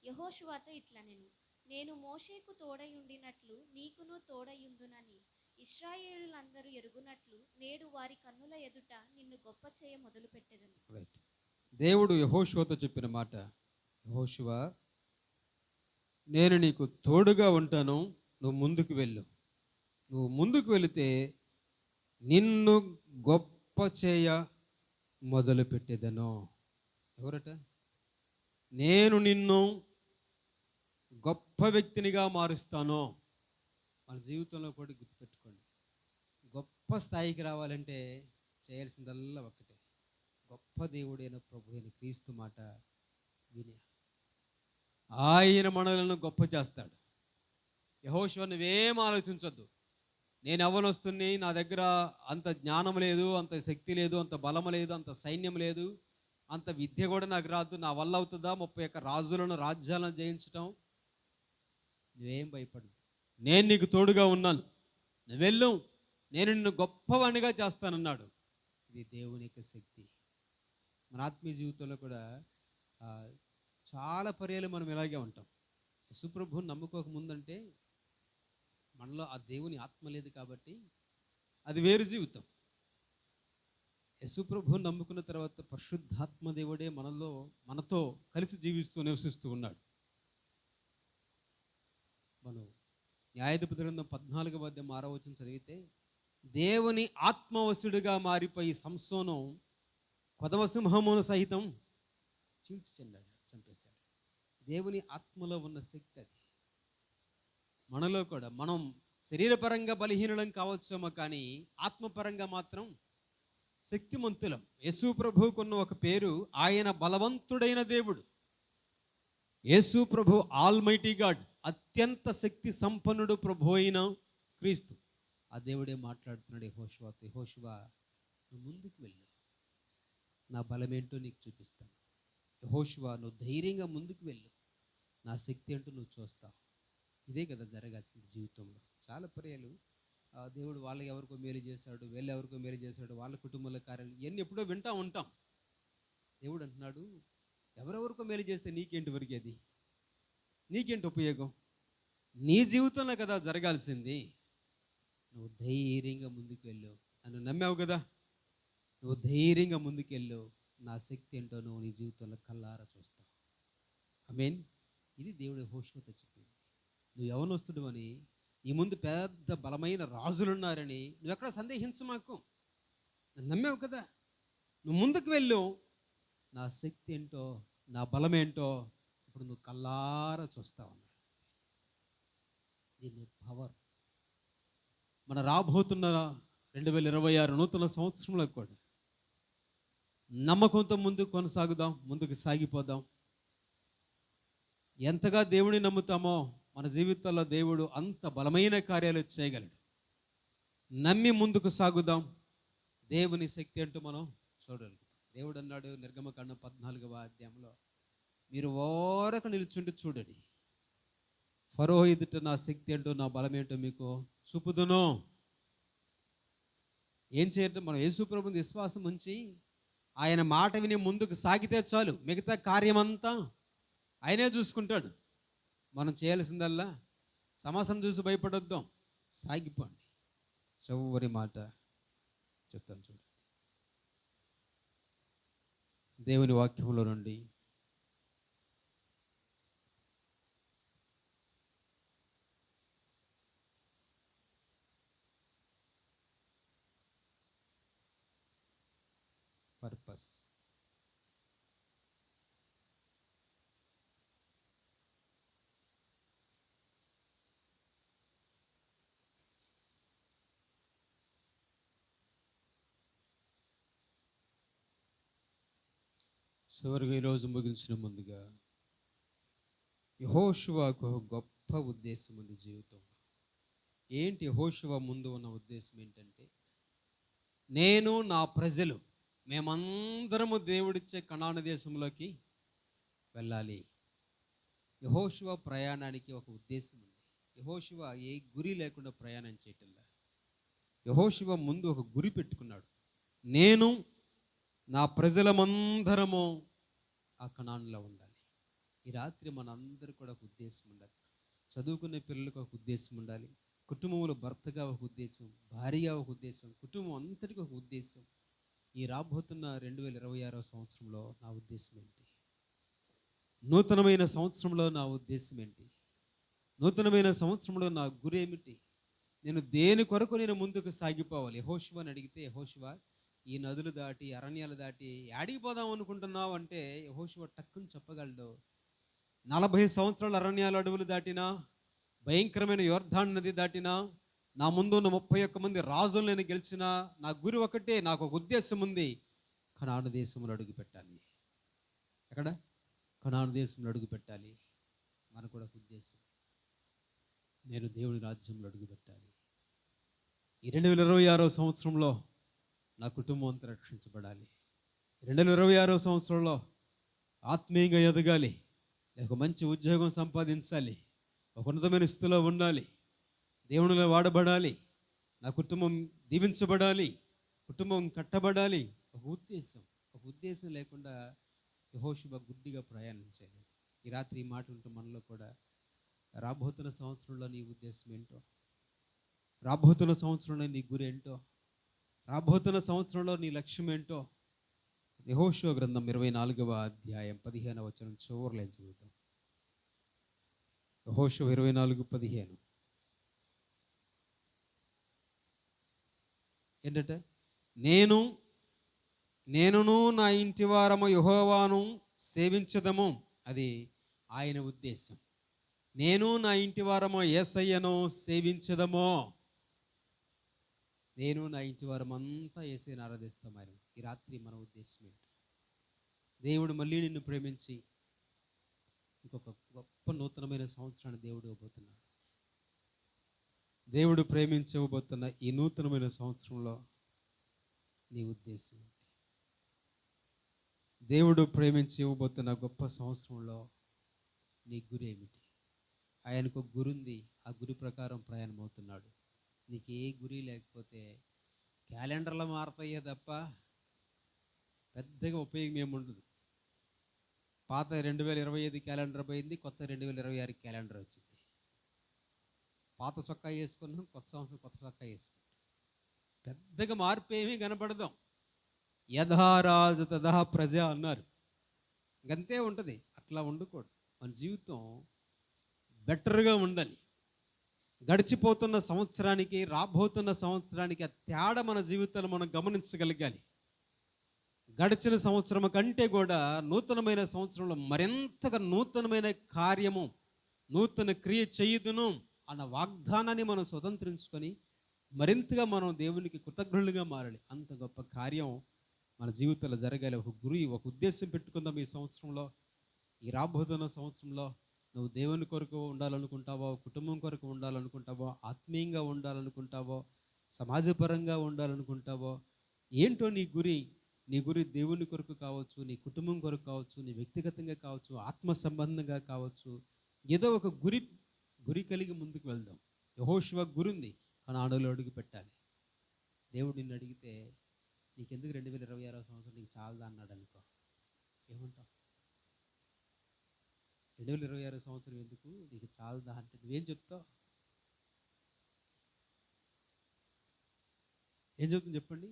యెహోషువతో ఇట్లనెను, నేను మోషేకు తోడయుండినట్లు నీకును తోడయుందునని ఇశ్రాయేలులందరూ ఎరుగునట్లు నేడు వారి కన్నుల ఎదుట నిన్ను గొప్ప చేయ మొదలుపెట్టెదను. రైట్. దేవుడు యెహోషువతో చెప్పిన మాట, యెహోషువ, నేను నీకు తోడుగా ఉంటాను, నువ్వు ముందుకు వెళ్ళు. నువ్వు ముందుకు వెళితే నిన్ను గొప్ప చేయ మొదలు పెట్టేదను. ఎవరట? నేను నిన్ను గొప్ప వ్యక్తినిగా మారుస్తాను. మన జీవితంలో కూడా గుర్తుపెట్టుకోండి, గొప్ప స్థాయికి రావాలంటే చేయాల్సిందల్లా ఒక్కటే, గొప్ప దేవుడైన ప్రభు అయిన క్రీస్తు మాట విని ఆయన మనలను గొప్ప చేస్తాడు. యెహోషువ నువ్వేం ఆలోచించొద్దు, నేను యవ్వనస్తుని, నా దగ్గర అంత జ్ఞానం లేదు, అంత శక్తి లేదు, అంత బలం లేదు, అంత సైన్యం లేదు, అంత విద్య కూడా నాకు రాదు, నా వల్ల అవుతుందా 31 రాజులను రాజ్యాలను జయించటం? నువ్వేం భయపడదు, నేను నీకు తోడుగా ఉన్నాను, నువ్వు వెళ్ళు, నేను నిన్ను గొప్పవానిగా చేస్తానన్నాడు. ఇది దేవుని యొక్క శక్తి. మన ఆత్మీయ జీవితంలో కూడా ఆ, చాలా పర్యాలు మనం ఇలాగే ఉంటాం. యేసుప్రభువుని నమ్ముకోక ముందంటే మనలో ఆ దేవుని ఆత్మ లేదు కాబట్టి అది వేరు జీవితం. యేసుప్రభువుని నమ్ముకున్న తర్వాత పరిశుద్ధాత్మ దేవుడే మనతో కలిసి జీవిస్తూ నివసిస్తూ ఉన్నాడు. మనం న్యాయాధిపతి గ్రంథం 14వ అధ్యాయం 6వ వచనం చదివితే, దేవుని ఆత్మవశుడిగా మారిపోయి సంసోను కొదవ సింహమును సహితం చంపేశాడు. దేవుని ఆత్మలో ఉన్న శక్తి అది. మనలో కూడా మనం శరీరపరంగా బలహీనులం కావచ్చేమో, కానీ ఆత్మపరంగా మాత్రం శక్తిమంతులం. యేసు ప్రభువుకున్న ఒక పేరు, ఆయన బలవంతుడైన దేవుడు. యేసు ప్రభు ఆల్మైటీ గాడ్, అత్యంత శక్తి సంపన్నుడు ప్రభు అయిన క్రీస్తు. ఆ దేవుడే మాట్లాడుతున్నాడు యెహోషువతో, యెహోషువ నువ్వు ముందుకు వెళ్ళు, నా బలమేంటో నీకు చూపిస్తాను. యెహోషువ నువ్వు ధైర్యంగా ముందుకు వెళ్ళు, నా శక్తి ఏంటో నువ్వు చూస్తావు. ఇదే కదా జరగాల్సింది జీవితంలో. చాలా పర్యాలు దేవుడు వాళ్ళకి ఎవరికో మేలు చేశాడు, వీళ్ళు ఎవరికో మేలు చేశాడు, వాళ్ళ కుటుంబాల కార్యాలు ఇవన్నీ ఎప్పుడో వింటూ ఉంటాం. దేవుడు అంటున్నాడు, ఎవరెవరికో మేలు చేస్తే నీకేంటి ఒరిగేది, నీకేంటి ఉపయోగం? నీ జీవితంలో కదా జరగాల్సింది. నువ్వు ధైర్యంగా ముందుకు వెళ్ళు, నన్ను నమ్మావు కదా, నువ్వు ధైర్యంగా ముందుకెళ్ళు, నా శక్తి ఏంటో నువ్వు నీ జీవితంలో కల్లారా చూస్తావు. ఆమేన్. ఇది దేవుడు యెహోషువతో చెప్పింది. నువ్వు యవ్వనస్తుడు అని, నీ ముందు పెద్ద బలమైన రాజులున్నారని నువ్వు ఎక్కడ సందేహించు మాకు. నన్ను నమ్మావు కదా, నువ్వు ముందుకు వెళ్ళు, నా శక్తి ఏంటో, నా బలం ఏంటో ఇప్పుడు నువ్వు కల్లారా చూస్తావు అన్నాడు. దీన్ని పవర్. మన రాబోతున్న 2026 నూతన సంవత్సరంలో కూడా నమ్మకంతో ముందుకు కొనసాగుదాం, ముందుకు సాగిపోదాం. ఎంతగా దేవుని నమ్ముతామో మన జీవితాల్లో దేవుడు అంత బలమైన కార్యాలు చేయగలడు. నమ్మి ముందుకు సాగుదాం. దేవుని శక్తి అంటూ మనం చూడగలుగుతాం. దేవుడు అన్నాడు నిర్గమకాండం 14వ అధ్యాయంలో, మీరు ఓరక నిలుచుండి చూడండి, ఫరో ఎదుట నా శక్తి ఏంటో, నా బలం ఏంటో మీకు చూపుదును. ఏం చేయటం? మనం యేసు ప్రభువుని విశ్వాసం ఉంచి ఆయన మాట విని ముందుకు సాగితే చాలు, మిగతా కార్యమంతా ఆయనే చూసుకుంటాడు. మనం చేయాల్సిందల్లా సమస్యను చూసి భయపడొద్దాం, సాగిపోండి. చివరి మాట చెప్తాను చూడండి. దేవుని వాక్యంలో నుండి పర్పస్. చివరిగా ఈరోజు ముగించిన ముందుగా, యెహోషువకు ఒక గొప్ప ఉద్దేశం ఉంది జీవితంలో. ఏంటి యెహోషువ ముందు ఉన్న ఉద్దేశం ఏంటంటే, నేను నా ప్రజలు మేమందరము దేవుడిచ్చే కనాను దేశంలోకి వెళ్ళాలి. యెహోషువ ప్రయాణానికి ఒక ఉద్దేశం ఉంది. యెహోషువ ఏ గురి లేకుండా ప్రయాణం చేయటంలా. యెహోషువ ముందు ఒక గురి పెట్టుకున్నాడు. నేను నా ప్రజలమందరము ఆ కనానులో ఉండాలి. ఈ రాత్రి మనందరూ కూడా ఒక ఉద్దేశం ఉండాలి. చదువుకునే పిల్లలకు ఒక ఉద్దేశం ఉండాలి. కుటుంబంలో భర్తగా ఒక ఉద్దేశం, భార్యగా ఒక ఉద్దేశం, కుటుంబం అంతటికి ఒక ఉద్దేశం. ఈ రాబోతున్న 2026వ సంవత్సరంలో నా ఉద్దేశం ఏంటి? నూతనమైన సంవత్సరంలో నా ఉద్దేశం ఏంటి? నూతనమైన సంవత్సరంలో నా గురి ఏమిటి? నేను దేని కొరకు నేను ముందుకు సాగిపోవాలి? యెహోషువని అడిగితే, యెహోషువ ఈ నదులు దాటి, అరణ్యాలు దాటి యాడికి పోదాం అనుకుంటున్నావు అంటే, యెహోషువ టక్కుని చెప్పగలడు. 40 సంవత్సరాల అరణ్యాలు, అడవులు దాటినా, భయంకరమైన యోర్దాను నది దాటినా, నా ముందు ఉన్న 31 మంది రాజులు నేను గెలిచినా, నా గురి ఒకటే, నాకు ఒక ఉద్దేశం ఉంది. కనాను దేశంలో అడుగు పెట్టాలి. ఎక్కడ? కనాను దేశంలో అడుగు పెట్టాలి. మనకు కూడా ఒక ఉద్దేశం. నేను దేవుని రాజ్యంలో అడుగుపెట్టాలి. ఈ 2026 సంవత్సరంలో నా కుటుంబం అంతా రక్షించబడాలి. 2026 సంవత్సరంలో ఆత్మీయంగా ఎదగాలి. ఒక మంచి ఉద్యోగం సంపాదించాలి. ఒక ఉన్నతమైన స్థితిలో ఉండాలి. దేవునిలో వాడబడాలి. నా కుటుంబం దీవించబడాలి. కుటుంబం కట్టబడాలి. ఒక ఉద్దేశం లేకుండా యెహోషువ గుడ్డిగా ప్రయాణించాడు. ఈ రాత్రి ఈ మాట ఉంటూ మనలో కూడా రాబోతున్న సంవత్సరంలో నీ ఉద్దేశం ఏంటో, రాబోతున్న సంవత్సరంలో నీ గురి ఏంటో, రాబోతున్న సంవత్సరంలో నీ లక్ష్యం ఏంటో యెహోషువ గ్రంథం 24వ అధ్యాయం 15వ వచనం చివరిలో చదువుతాం. యెహోషువ 24:15 ఏంటంటే, నేనును నా ఇంటి వారము యెహోవాను సేవించదము. అది ఆయన ఉద్దేశం. నేను నా ఇంటి వారము యేసయ్యను సేవించదము. నేను నా ఇంటి వారమంతా యేసయ్యను ఆరాధిస్తాం. ఆయన ఈ రాత్రి మన ఉద్దేశం ఏంటి? దేవుడు మళ్ళీ నిన్ను ప్రేమించి ఇంకొక గొప్ప నూతనమైన సంవత్సరాన్ని దేవుడు ఇవ్వబోతున్నాడు. దేవుడు ప్రేమించి ఇవ్వబోతున్న ఈ నూతనమైన సంవత్సరంలో నీ ఉద్దేశం ఏంటి? దేవుడు ప్రేమించి ఇవ్వబోతున్న గొప్ప సంవత్సరంలో నీ గురి ఏమిటి? ఆయనకు ఒక గురి ఉంది. ఆ గురి ప్రకారం ప్రయాణం అవుతున్నాడు. నీకు ఏ గురి లేకపోతే క్యాలెండర్లు మారుతాయే తప్ప పెద్దగా ఉపయోగం ఏముండదు. పాత 2025 క్యాలెండర్ పోయింది, కొత్త 2026 క్యాలెండర్ వచ్చింది. పాత చొక్కా వేసుకున్నాం, కొత్త సంవత్సరం కొత్త చొక్కా వేసుకున్నాం. పెద్దగా మార్పు ఏమీ కనపడదాం. యథారాజ తథా ప్రజ అన్నారు. ఇంకంతే ఉంటుంది. అట్లా ఉండకూడదు. మన జీవితం బెటర్గా ఉండాలి. గడిచిపోతున్న సంవత్సరానికి రాబోతున్న సంవత్సరానికి ఆ తేడా మన జీవితాన్ని మనం గమనించగలగాలి. గడిచిన సంవత్సరం కంటే కూడా నూతనమైన సంవత్సరంలో మరింతగా నూతనమైన కార్యము, నూతన క్రియ చేయుదును అన్న వాగ్దానాన్ని మనం స్వతంత్రించుకొని మరింతగా మనం దేవునికి కృతజ్ఞులుగా మారాలి. అంత గొప్ప కార్యం మన జీవితంలో జరగాలి. ఒక గురి, ఒక ఉద్దేశం పెట్టుకుందాం. ఈ సంవత్సరంలో, ఈ రాబోతున్న సంవత్సరంలో నువ్వు దేవుని కొరకు ఉండాలనుకుంటావో, కుటుంబం కొరకు ఉండాలనుకుంటావో, ఆత్మీయంగా ఉండాలనుకుంటావో, సమాజపరంగా ఉండాలనుకుంటావో, ఏంటో నీ గురి? నీ గురి దేవుని కొరకు కావచ్చు, నీ కుటుంబం కొరకు కావచ్చు, నీ వ్యక్తిగతంగా కావచ్చు, ఆత్మ సంబంధంగా కావచ్చు. ఏదో ఒక గురి కలిగి ముందుకు వెళ్దాం. యెహోషువ గురి ఉంది, కానీ అడుగులో అడుగు పెట్టాలి. దేవుడు నిన్ను అడిగితే నీకెందుకు 2026 సంవత్సరం నీకు చాలదా అన్నాడు అనుకో, ఏమంటావు? 2026 సంవత్సరం ఎందుకు నీకు చాలదా అంటే నువ్వేం చెప్తావు? ఏం చెప్తుంది చెప్పండి?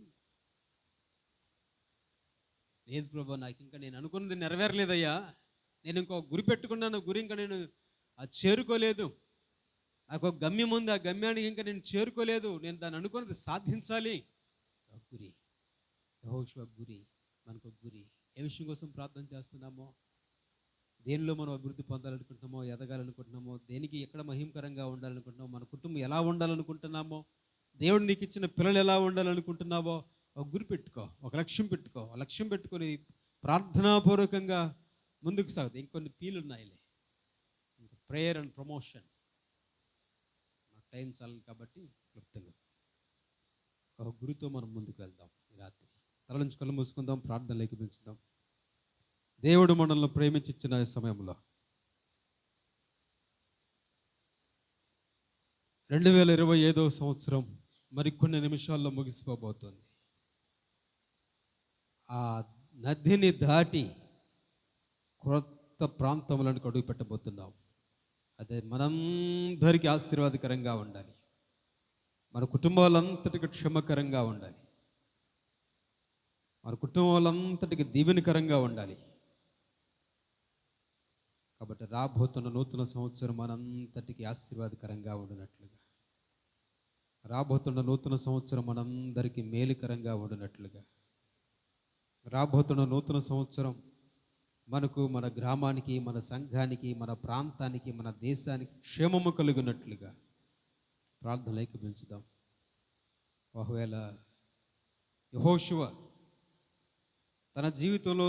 లేదు ప్రభా, నాకు ఇంకా నేను అనుకున్నది నెరవేరలేదయ్యా, నేను ఇంకో గురి పెట్టుకున్నాను, గురి ఇంకా నేను అది చేరుకోలేదు, నాకు ఒక గమ్యం ఉంది, ఆ గమ్యానికి ఇంకా నేను చేరుకోలేదు, నేను దాన్ని అనుకున్నది సాధించాలి. గురి, యెహోషువ గురి, మనకు గురి. ఏ విషయం కోసం ప్రార్థన చేస్తున్నామో, దేనిలో మనం అభివృద్ధి పొందాలనుకుంటున్నామో, ఎదగాలనుకుంటున్నామో, దేనికి ఎక్కడ మహిమకరంగా ఉండాలనుకుంటున్నామో, మన కుటుంబం ఎలా ఉండాలనుకుంటున్నామో, దేవుడు నీకు ఇచ్చిన పిల్లలు ఎలా ఉండాలనుకుంటున్నావో, ఒక గురి పెట్టుకో, ఒక లక్ష్యం పెట్టుకో. ఆ లక్ష్యం పెట్టుకొని ప్రార్థనాపూర్వకంగా ముందుకు సాగుతాయి. ఇంకొన్ని పీలు ఉన్నాయిలే, ఇంకా ప్రేయర్ అండ్ ప్రమోషన్. నాకు టైం చాలు కాబట్టి క్లుప్తంగా ఒక గురితో మనం ముందుకు వెళ్దాం. ఈ రాత్రి తల నుంచి కళ్ళు మూసుకుందాం, ప్రార్థనలోకి పెంచుదాం. దేవుడు మనల్ని ప్రేమించిన సమయంలో 2025వ సంవత్సరం మరికొన్ని నిమిషాల్లో ముగిసిపోబోతుంది. ఆ నదిని దాటి కొత్త ప్రాంతంలోనికి అడుగు పెట్టబోతున్నాం. అదే మనందరికీ ఆశీర్వాదకరంగా ఉండాలి. మన కుటుంబాలంతటికి క్షేమకరంగా ఉండాలి. మన కుటుంబాలంతటికి దీవెనకరంగా ఉండాలి. కాబట్టి రాబోతున్న నూతన సంవత్సరం మనంతటికి ఆశీర్వాదకరంగా ఉండినట్లుగా, రాబోతున్న నూతన సంవత్సరం మనందరికీ మేలుకరంగా ఉండినట్లుగా, రాబోతున్న నూతన సంవత్సరం మనకు, మన గ్రామానికి, మన సంఘానికి, మన ప్రాంతానికి, మన దేశానికి క్షేమము కలిగినట్లుగా ప్రార్థనలోకి పెంచుదాం. ఒకవేళ యెహోషువ తన జీవితంలో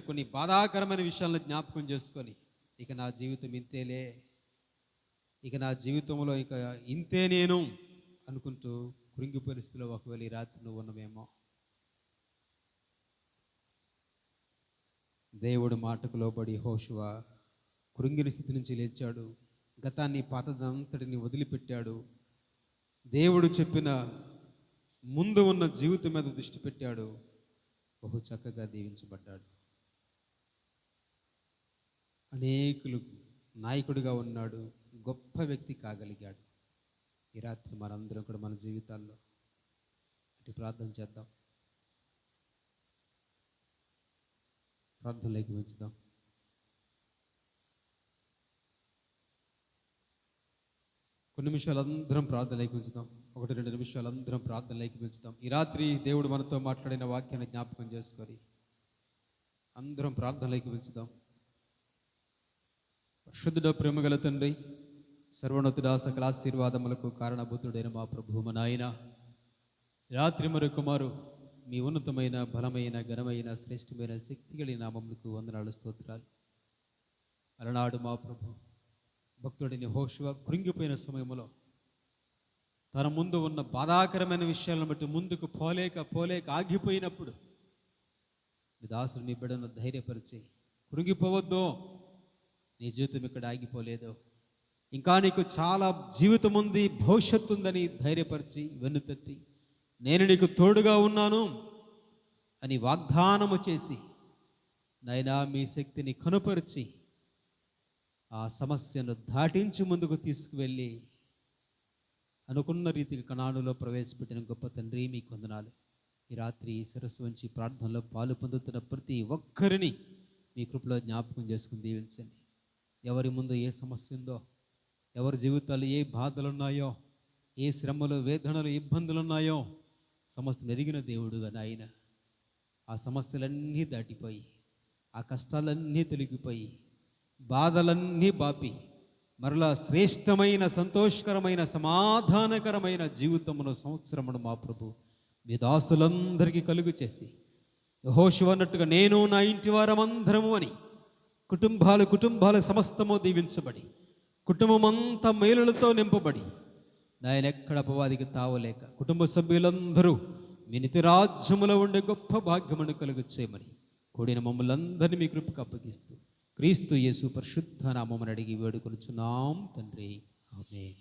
కొన్ని బాధాకరమైన విషయాలను జ్ఞాపకం చేసుకొని, ఇక నా జీవితం ఇంతేలే, ఇక నా జీవితంలో ఇక ఇంతే నేను అనుకుంటూ కృంగి పరిస్థితిలో ఒకవేళ ఈ రాత్రి నువ్వు ఉన్నవేమో, దేవుడు మాటకు లోబడి యెహోషువ కృంగిన స్థితి నుంచి లేచాడు. గతాన్ని పాతదంతటిని వదిలిపెట్టాడు. దేవుడు చెప్పిన ముందు ఉన్న జీవితం మీద దృష్టి పెట్టాడు. బహు చక్కగా దీవించబడ్డాడు. అనేకులు నాయకుడిగా ఉన్నాడు. గొప్ప వ్యక్తి కాగలిగాడు. ఈ రాత్రి మనందరం కూడా మన జీవితాల్లో ఇటు ప్రార్థన చేద్దాం. ప్రార్థనలోకి ఉంచుదాం. కొన్ని నిమిషాలు అందరం ప్రార్థనలోకి ఉంచుదాం. 1-2 నిమిషాలు అందరం ప్రార్థనలోకి ఉంచుదాం. ఈ రాత్రి దేవుడు మనతో మాట్లాడిన వాక్యాన్ని జ్ఞాపకం చేసుకొని అందరం ప్రార్థనలోకి ఉంచుదాం. పరిశుద్ధుడ ప్రేమగల తండ్రి, సర్వోన్నతుడా, సకల ఆశీర్వాదములకు కారణభూతుడైన మా ప్రభువు మా నాయన, రాత్రి మరొకమారు మీ ఉన్నతమైన బలమైన ఘనమైన శ్రేష్టమైన శక్తి కలిగిన నామములకు వందనాలు, స్తోత్రాలు. అలనాడు మా ప్రభు భక్తుడిని యెహోషువ కృంగిపోయిన సమయంలో తన ముందు ఉన్న బాధాకరమైన విషయాలను బట్టి ముందుకు పోలేక ఆగిపోయినప్పుడు మీ దాసుడు మీ బిడ్డను ధైర్యపరిచి, కృంగిపోవద్దు, నీ జీవితం ఇక్కడ ఆగిపోలేదు, ఇంకా నీకు చాలా జీవితం ఉంది, భవిష్యత్తు ఉందని ధైర్యపరిచి వెన్నుతట్టి నేను నీకు తోడుగా ఉన్నాను అని వాగ్దానము చేసి, నాయనా మీ శక్తిని కనుపరిచి ఆ సమస్యను దాటించి ముందుకు తీసుకువెళ్ళి అనుకున్న రీతికి కణానులో ప్రవేశపెట్టిన గొప్ప తండ్రి మీకు వందనాలు. ఈ రాత్రి శిరస్సు వంచి ప్రార్థనలో పాలు పొందుతున్న ప్రతి ఒక్కరిని మీ కృపలో జ్ఞాపకం చేసుకుని దీవించండి. ఎవరి ముందు ఏ సమస్య ఉందో, ఎవరి జీవితాలు ఏ బాధలు ఉన్నాయో, ఏ శ్రమలు వేదనలు ఇబ్బందులు ఉన్నాయో సమస్తం ఎరిగిన దేవుడుగా నాయన, ఆ సమస్యలన్నీ దాటిపోయి, ఆ కష్టాలన్నీ తొలగిపోయి, బాధలన్నీ బాపి మరలా శ్రేష్టమైన సంతోషకరమైన సమాధానకరమైన జీవితమును సంవత్సరమును మా ప్రభు మీ దాసులందరికీ కలుగు చేసి, యెహోషువ అన్నట్టుగా నేను నా ఇంటి వారమందరము అని కుటుంబాలు సమస్తము దీవించబడి, కుటుంబం అంతా మేలులతో నింపబడి, నాయన ఎక్కడ అపవాదికి తావలేక కుటుంబ సభ్యులందరూ మీ నిత్య రాజ్యములో ఉండే గొప్ప భాగ్యమును కలుగు చేయమని కూడిన మమ్మల్ని అందరినీ మీ కృపకు అప్పగిస్తూ క్రీస్తు యేసు పరిశుద్ధ నామమున అడిగి వేడుకొనుచున్నాం తండ్రి, ఆమేన్.